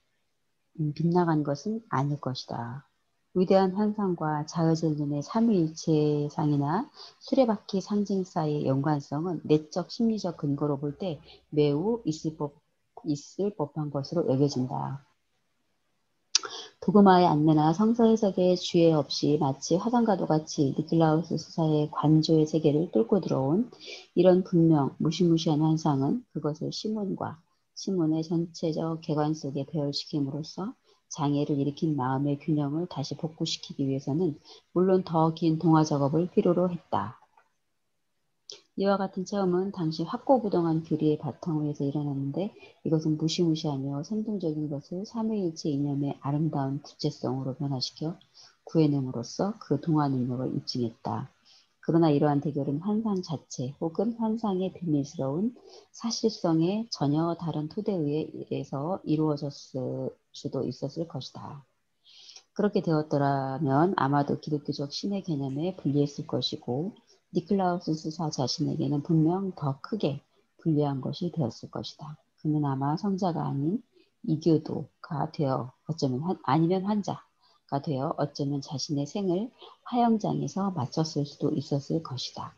빗나간 것은 아닐 것이다. 위대한 환상과 자의절lin의 삼위일체상이나 수레바퀴 상징사의 연관성은 내적 심리적 근거로 볼 때 매우 있을 법한 것으로 여겨진다. 도그마의 안내나 성서 해석의 주의 없이 마치 화상과도 같이 니클라우스 수사의 관조의 세계를 뚫고 들어온 이런 분명 무시무시한 환상은 그것을 시몬의 전체적 개관 속에 배열시킴으로써 장애를 일으킨 마음의 균형을 다시 복구시키기 위해서는 물론 더 긴 동화 작업을 필요로 했다. 이와 같은 체험은 당시 확고부동한 교리의 바탕 위에서 일어났는데 이것은 무시무시하며 생동적인 것을 삼위일체 이념의 아름다운 구체성으로 변화시켜 구해냄으로써 그 동화 능력을 입증했다. 그러나 이러한 대결은 환상 자체 혹은 환상의 비밀스러운 사실성에 전혀 다른 토대에 의해서 이루어졌을 수도 있었을 것이다. 그렇게 되었더라면 아마도 기독교적 신의 개념에 불리했을 것이고 니클라우스 수사 자신에게는 분명 더 크게 불리한 것이 되었을 것이다. 그는 아마 성자가 아닌 이교도가 되어 아니면 환자가 되어 어쩌면 자신의 생을 화영장에서 마쳤을 수도 있었을 것이다.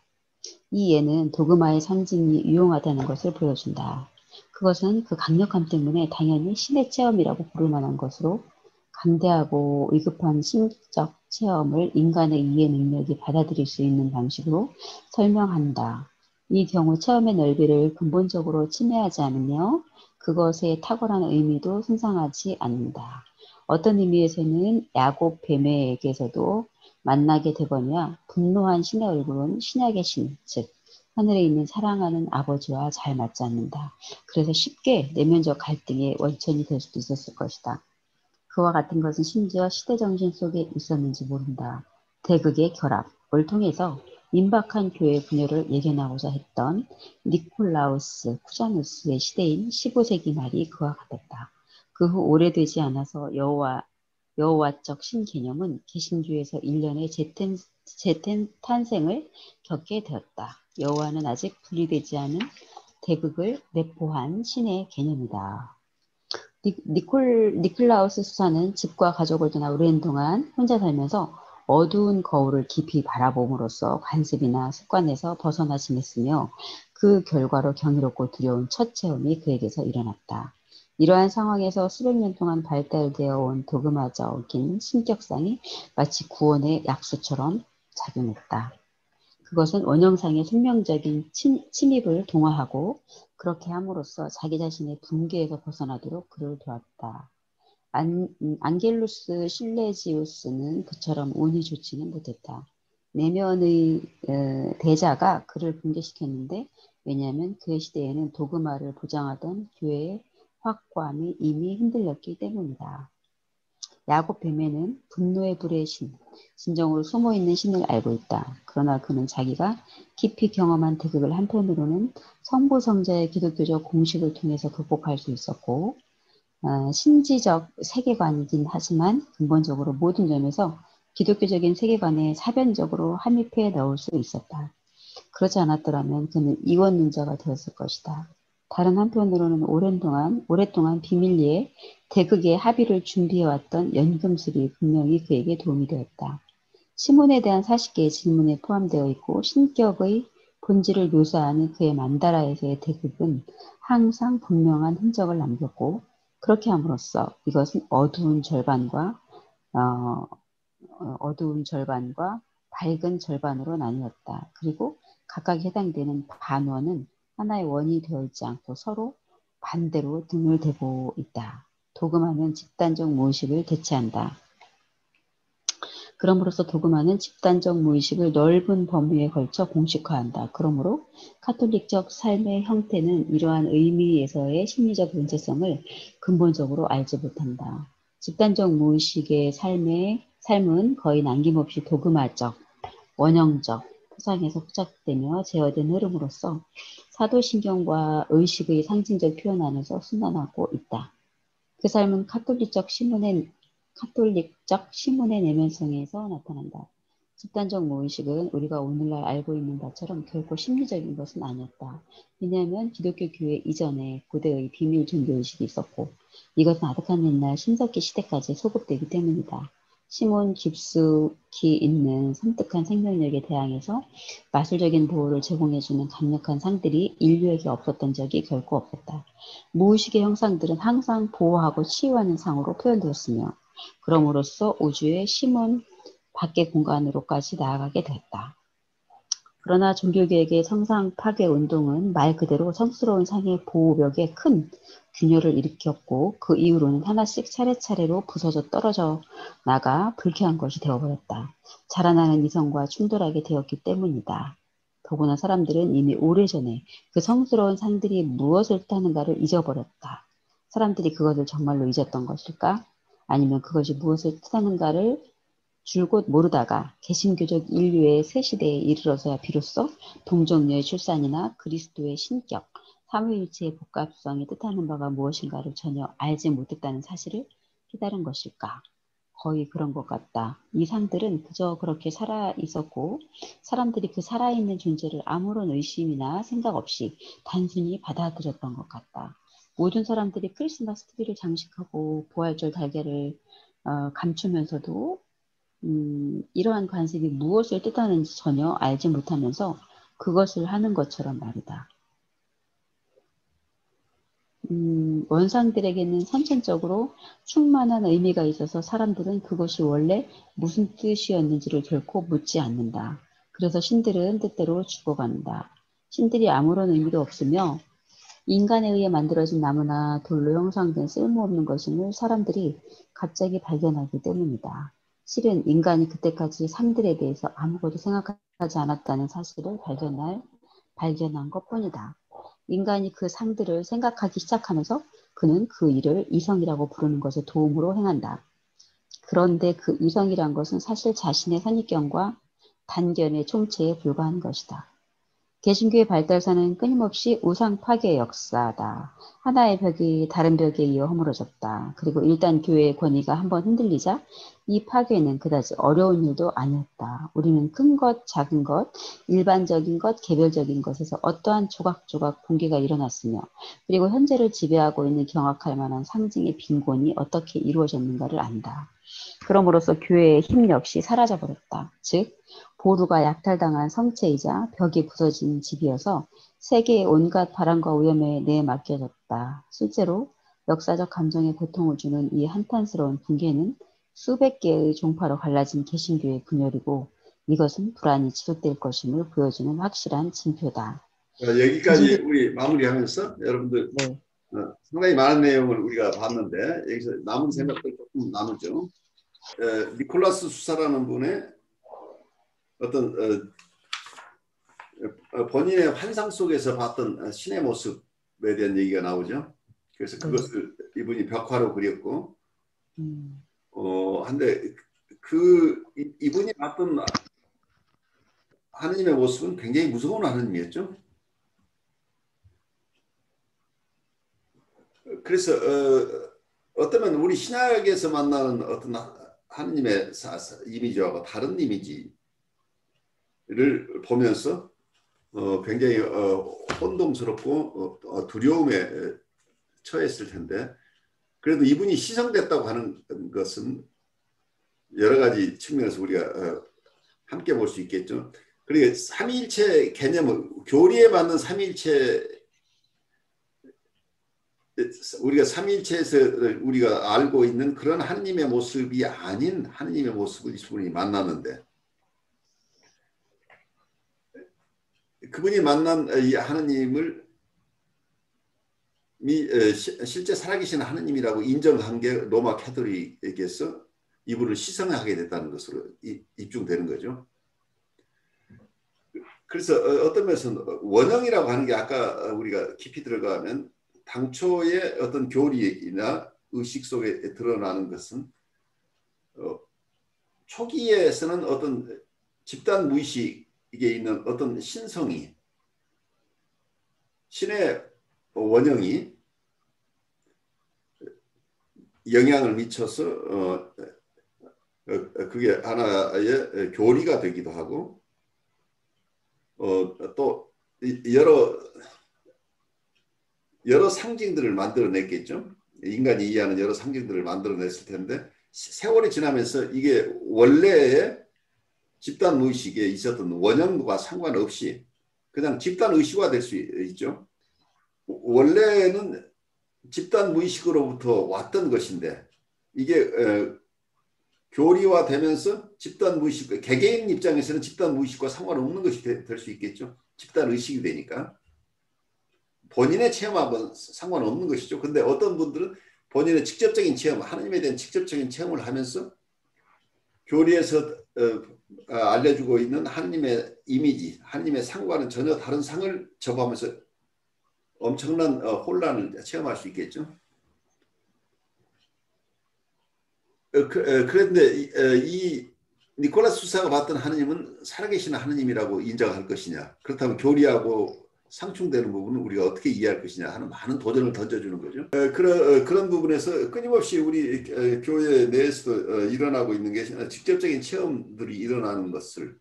이 예는 도그마의 상징이 유용하다는 것을 보여준다. 그것은 그 강력함 때문에 당연히 신의 체험이라고 부를 만한 것으로 감대하고 위급한 심적 체험을 인간의 이해 능력이 받아들일 수 있는 방식으로 설명한다. 이 경우 체험의 넓이를 근본적으로 침해하지 않으며 그것의 탁월한 의미도 손상하지 않는다. 어떤 의미에서는 야곱 뱀에게서도 만나게 되거냐 분노한 신의 얼굴은 신약의 신, 즉 하늘에 있는 사랑하는 아버지와 잘 맞지 않는다. 그래서 쉽게 내면적 갈등의 원천이 될 수도 있었을 것이다. 그와 같은 것은 심지어 시대정신 속에 있었는지 모른다. 대극의 결합을 통해서 임박한 교회 분열을 예견하고자 했던 니콜라우스 쿠자누스의 시대인 15세기 말이 그와 같았다. 그 후 오래되지 않아서 여호와적 신개념은 개신주에서 일련의 재탄 탄생을 겪게 되었다. 여호와는 아직 분리되지 않은 대극을 내포한 신의 개념이다. 니클라우스 수사는 집과 가족을 떠나 오랜 동안 혼자 살면서 어두운 거울을 깊이 바라봄으로써 관습이나 습관에서 벗어나 지냈으며 그 결과로 경이롭고 두려운 첫 체험이 그에게서 일어났다. 이러한 상황에서 수백 년 동안 발달되어 온 도그마적인 신격상이 마치 구원의 약수처럼 작용했다. 그것은 원형상의 생명적인 침입을 동화하고 그렇게 함으로써 자기 자신의 붕괴에서 벗어나도록 그를 도왔다. 안겔루스 실레지우스는 그처럼 운이 좋지는 못했다. 내면의 대자가 그를 붕괴시켰는데 왜냐하면 그의 시대에는 도그마를 보장하던 교회의 확고함이 이미 흔들렸기 때문이다. 야곱 뱀에는 분노의 불의 신, 진정으로 숨어있는 신을 알고 있다. 그러나 그는 자기가 깊이 경험한 대극을 한편으로는 성부성자의 기독교적 공식을 통해서 극복할 수 있었고 신지적 세계관이긴 하지만 근본적으로 모든 점에서 기독교적인 세계관에 사변적으로 함입해 넣을 수 있었다. 그렇지 않았더라면 그는 이원론자가 되었을 것이다. 다른 한편으로는 오랫동안 비밀리에 대극의 합의를 준비해왔던 연금술이 분명히 그에게 도움이 되었다. 시몬에 대한 40개의 질문에 포함되어 있고 신격의 본질을 묘사하는 그의 만다라에서의 대극은 항상 분명한 흔적을 남겼고 그렇게 함으로써 이것은 어두운 절반과 밝은 절반으로 나뉘었다. 그리고 각각 해당되는 반원은 하나의 원이 되어 있지 않고 서로 반대로 등을 대고 있다. 도그마는 집단적 무의식을 대체한다. 그럼으로써 도그마는 집단적 무의식을 넓은 범위에 걸쳐 공식화한다. 그러므로 카톨릭적 삶의 형태는 이러한 의미에서의 심리적 문제성을 근본적으로 알지 못한다. 집단적 무의식의 삶은 거의 남김없이 도그마적, 원형적 포상에서 포착되며 제어된 흐름으로써 사도신경과 의식의 상징적 표현 안에서 순환하고 있다. 그 삶은 카톨릭적 시문의 내면성에서 나타난다. 집단적 무의식은 우리가 오늘날 알고 있는 것처럼 결코 심리적인 것은 아니었다. 왜냐하면 기독교 교회 이전에 고대의 비밀 종교의식이 있었고 이것은 아득한 옛날 신석기 시대까지 소급되기 때문이다. 시몬 깊숙이 있는 섬뜩한 생명력에 대항해서 마술적인 보호를 제공해주는 강력한 상들이 인류에게 없었던 적이 결코 없었다. 무의식의 형상들은 항상 보호하고 치유하는 상으로 표현되었으며 그럼으로써 우주의 시몬 밖의 공간으로까지 나아가게 됐다. 그러나 종교개혁의 성상 파괴 운동은 말 그대로 성스러운 상의 보호벽에 큰 균열을 일으켰고 그 이후로는 하나씩 차례차례로 부서져 떨어져 나가 불쾌한 것이 되어버렸다. 자라나는 이성과 충돌하게 되었기 때문이다. 더구나 사람들은 이미 오래전에 그 성스러운 상들이 무엇을 뜻하는가를 잊어버렸다. 사람들이 그것을 정말로 잊었던 것일까? 아니면 그것이 무엇을 뜻하는가를 줄곧 모르다가 개신교적 인류의 새 시대에 이르러서야 비로소 동정녀의 출산이나 그리스도의 신격, 삼위일체의 복합성이 뜻하는 바가 무엇인가를 전혀 알지 못했다는 사실을 깨달은 것일까? 거의 그런 것 같다. 이 상들은 그저 그렇게 살아 있었고 사람들이 그 살아있는 존재를 아무런 의심이나 생각 없이 단순히 받아들였던 것 같다. 모든 사람들이 크리스마스 트리를 장식하고 부활절 달걀을 감추면서도 이러한 관습이 무엇을 뜻하는지 전혀 알지 못하면서 그것을 하는 것처럼 말이다. 원상들에게는 선천적으로 충만한 의미가 있어서 사람들은 그것이 원래 무슨 뜻이었는지를 결코 묻지 않는다. 그래서 신들은 뜻대로 죽어간다. 신들이 아무런 의미도 없으며 인간에 의해 만들어진 나무나 돌로 형성된 쓸모없는 것임을 사람들이 갑자기 발견하기 때문이다. 실은 인간이 그때까지 상들에 대해서 아무것도 생각하지 않았다는 사실을 발견한 것뿐이다. 인간이 그 상들을 생각하기 시작하면서 그는 그 일을 이성이라고 부르는 것에 도움으로 행한다. 그런데 그 이성이란 것은 사실 자신의 선입견과 단견의 총체에 불과한 것이다. 개신교의 발달사는 끊임없이 우상 파괴의 역사다. 하나의 벽이 다른 벽에 이어 허물어졌다. 그리고 일단 교회의 권위가 한번 흔들리자 이 파괴는 그다지 어려운 일도 아니었다. 우리는 큰 것, 작은 것, 일반적인 것, 개별적인 것에서 어떠한 조각조각 붕괴가 일어났으며 그리고 현재를 지배하고 있는 경악할 만한 상징의 빈곤이 어떻게 이루어졌는가를 안다. 그럼으로써 교회의 힘 역시 사라져버렸다. 즉 보루가 약탈당한 성체이자 벽이 부서진 집이어서 세계의 온갖 바람과 위험에 내맡겨졌다. 실제로 역사적 감정에 고통을 주는 이 한탄스러운 붕괴는 수백 개의 종파로 갈라진 개신교의 분열이고 이것은 불안이 지속될 것임을 보여주는 확실한 징표다. 여기까지 개신교 우리 마무리하면서 여러분들 네. 상당히 많은 내용을 우리가 봤는데 여기서 남은 생각들 조금 나누죠. 니콜라스 수사라는 분의 어떤 본인의 환상 속에서 봤던 신의 모습에 대한 얘기가 나오죠. 그래서 네. 그것을 이분이 벽화로 그렸고, 음, 한데 이분이 봤던 하느님의 모습은 굉장히 무서운 하느님이었죠. 그래서 어쩌면 우리 신약에서 만나는 어떤 하느님의 이미지와 다른 이미지를 보면서 굉장히 혼동스럽고 두려움에 처했을 텐데 그래도 이분이 희생됐다고 하는 것은 여러 가지 측면에서 우리가 함께 볼 수 있겠죠. 그리고 삼위일체 개념은 교리에 맞는 삼위일체 우리가 삼위일체에서 우리가 알고 있는 그런 하느님의 모습이 아닌 하느님의 모습을 이분이 만났는데 그분이 만난 이 하느님을 실제 살아계신 하느님이라고 인정한 게 로마 캐토릭에게서 이분을 희생하게 됐다는 것으로 입증되는 거죠. 그래서 어떤 면에서는 원형이라고 하는 게 아까 우리가 깊이 들어가면 당초의 어떤 교리나 의식 속에 드러나는 것은 초기에서는 어떤 집단 무의식에 있는 어떤 신성이 신의 원형이 영향을 미쳐서 그게 하나의 교리가 되기도 하고 또 여러 상징들을 만들어냈겠죠. 인간이 이해하는 여러 상징들을 만들어냈을 텐데 세월이 지나면서 이게 원래의 집단 무의식에 있었던 원형과 상관없이 그냥 집단 의식화 될 수 있죠. 원래는 집단 무의식으로부터 왔던 것인데 이게 교리화되면서 집단 무의식, 개개인 입장에서는 집단 무의식과 상관없는 것이 될 수 있겠죠. 집단 의식이 되니까 본인의 체험하고는 상관없는 것이죠. 근데 어떤 분들은 본인의 직접적인 체험, 하나님에 대한 직접적인 체험을 하면서 교리에서 알려주고 있는 하나님의 이미지, 하나님의 상과는 전혀 다른 상을 접하면서 엄청난 혼란을 체험할 수 있겠죠. 그런데 이 니콜라스 수사가 봤던 하느님은 살아계신 하느님이라고 인정할 것이냐. 그렇다면 교리하고 상충되는 부분은 우리가 어떻게 이해할 것이냐 하는 많은 도전을 던져주는 거죠. 그런 부분에서 끊임없이 우리 교회 내에서도 일어나고 있는 게 직접적인 체험들이 일어나는 것을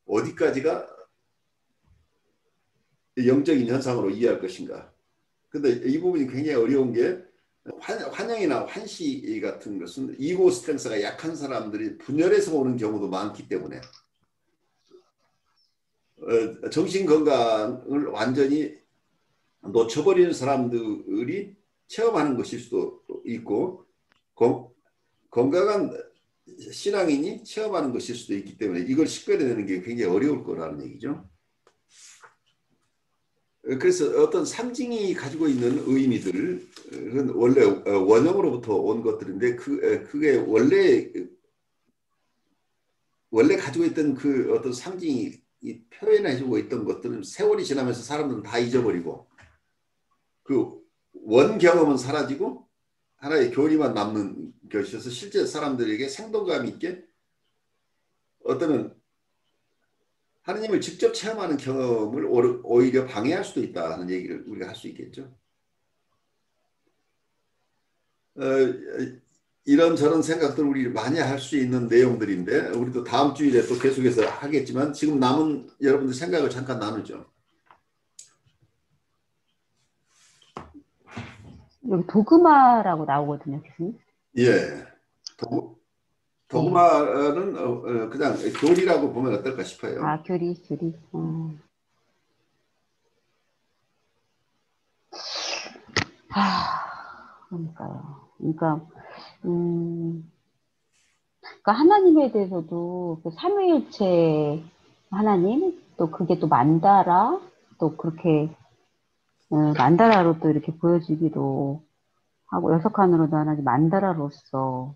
어디까지가 영적인 현상으로 이해할 것인가. 근데 이 부분이 굉장히 어려운 게 환영이나 환시 같은 것은 이고 스트렝스가 약한 사람들이 분열해서 오는 경우도 많기 때문에 정신 건강을 완전히 놓쳐버리는 사람들이 체험하는 것일 수도 있고 건강한 신앙인이 체험하는 것일 수도 있기 때문에 이걸 식별해내는 게 굉장히 어려울 거라는 얘기죠. 그래서 어떤 상징이 가지고 있는 의미들은 원래 원형으로부터 온 것들인데 그게 원래 가지고 있던 그 어떤 상징이 표현해주고 있던 것들은 세월이 지나면서 사람들은 다 잊어버리고 그 원 경험은 사라지고 하나의 교리만 남는 것이어서 실제 사람들에게 생동감 있게 어떤 하느님을 직접 체험하는 경험을 오히려 방해할 수도 있다는 얘기를 우리가 할 수 있겠죠. 이런저런 생각들 우리 많이 할 수 있는 내용들인데 우리도 다음 주일에 또 계속해서 하겠지만 지금 남은 여러분들 생각을 잠깐 나누죠. 여기 도그마라고 나오거든요, 교수님. 예. 도그마는 그냥 교리라고 보면 어떨까 싶어요. 아, 교리. 그러니까요. 그러니까 하나님에 대해서도 그 삼위일체 하나님, 또 그게 또 만다라, 또 그렇게 만다라로 또 이렇게 보여지기도 하고 여석한으로도 하나님 만다라로서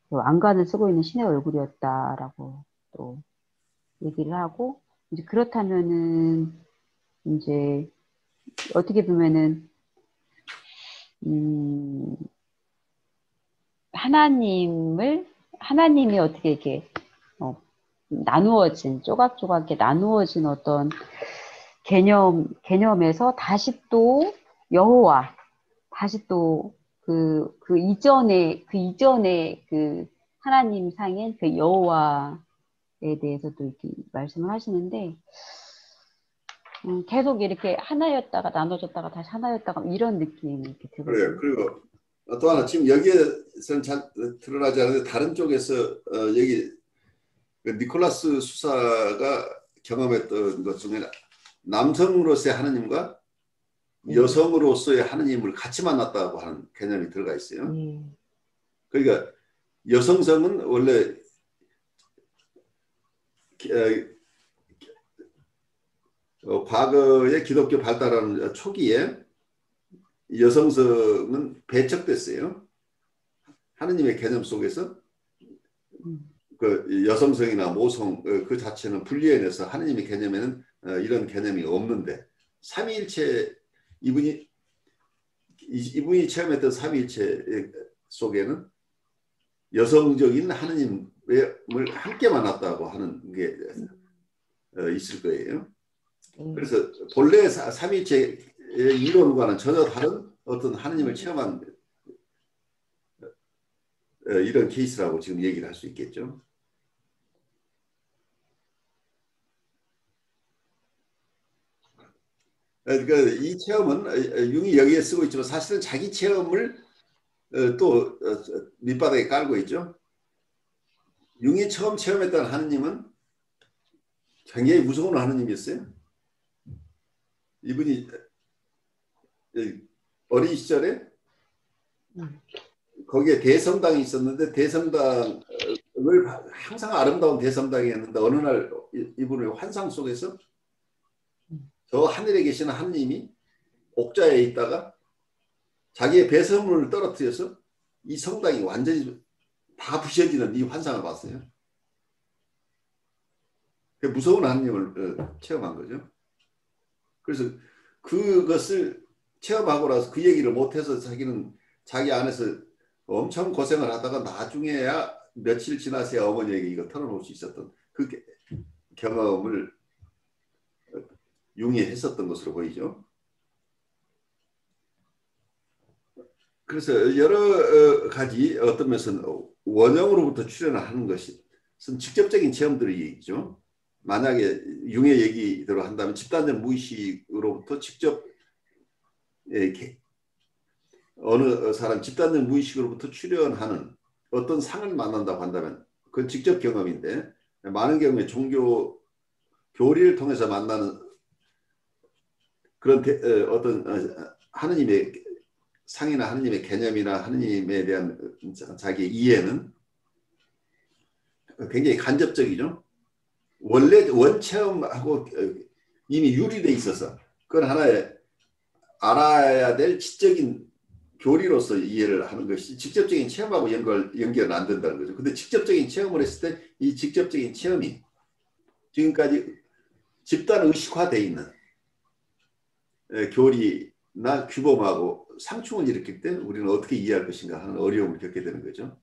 왕관을 쓰고 있는 신의 얼굴이었다라고 또 얘기를 하고 이제 그렇다면은 이제 어떻게 보면은 하나님이 어떻게 이렇게 나누어진 조각조각게 나누어진 어떤 개념에서 다시 또 여호와 다시 또 그 이전에 그 하나님 상인 그 여호와에 대해서도 이렇게 말씀을 하시는데 계속 이렇게 하나였다가 나눠졌다가 다시 하나였다가 이런 느낌이 이렇게 들거든요. 그래요. 그리고 또 하나 지금 여기에서는 잘 드러나지 않는데 다른 쪽에서 여기 니콜라스 수사가 경험했던 것 중에 남성으로서의 하느님과 여성으로서의 하느님을 같이 만났다고 하는 개념이 들어가 있어요. 그러니까 여성성은 원래 과거의 기독교 발달하는 초기에 여성성은 배척됐어요. 하느님의 개념 속에서 그 여성성이나 모성 그 자체는 분리해내서 하느님의 개념에는 이런 개념이 없는데 삼위일체 이분이 체험했던 삼위일체 속에는 여성적인 하느님을 함께 만났다고 하는 게 있을 거예요. 그래서 본래 삼위일체의 이론과는 전혀 다른 어떤 하느님을 체험한 이런 케이스라고 지금 얘기를 할 수 있겠죠. 그러니까 이 체험은 융이 여기에 쓰고 있지만 사실은 자기 체험을 또 밑바닥에 깔고 있죠. 융이 처음 체험했던 하느님은 굉장히 무서운 하느님이었어요. 이분이 어린 시절에 거기에 대성당이 있었는데 대성당을 항상 아름다운 대성당이었는데 어느 날 이분의 환상 속에서 저 하늘에 계시는 하느님이 옥자에 있다가 자기의 배설물을 떨어뜨려서 이 성당이 완전히 다 부셔지는 이 환상을 봤어요. 무서운 하느님을 체험한 거죠. 그래서 그것을 체험하고 나서 그 얘기를 못해서 자기는 자기 안에서 엄청 고생을 하다가 나중에야 며칠 지나서야 어머니에게 이거 털어놓을 수 있었던 그 경험을 융이 했었던 것으로 보이죠. 그래서 여러 가지 어떤 면에서는 원형으로부터 출현하는 것이 직접적인 체험들의 얘기죠. 만약에 융의 얘기대로 한다면 집단적 무의식으로부터 직접 어느 사람 집단적 무의식으로부터 출현하는 어떤 상을 만난다고 한다면 그건 직접 경험인데 많은 경우에 종교 교리를 통해서 만나는 그런 어떤 하느님의 상이나 하느님의 개념이나 하느님에 대한 자기 이해는 굉장히 간접적이죠. 원래 원체험하고 이미 유리돼 있어서 그건 하나의 알아야 될 지적인 교리로서 이해를 하는 것이 직접적인 체험하고 연결은 안 된다는 거죠. 근데 직접적인 체험을 했을 때 이 직접적인 체험이 지금까지 집단 의식화되어 있는 교리나 규범하고 상충을 일으킬 때 우리는 어떻게 이해할 것인가 하는 어려움을 겪게 되는 거죠.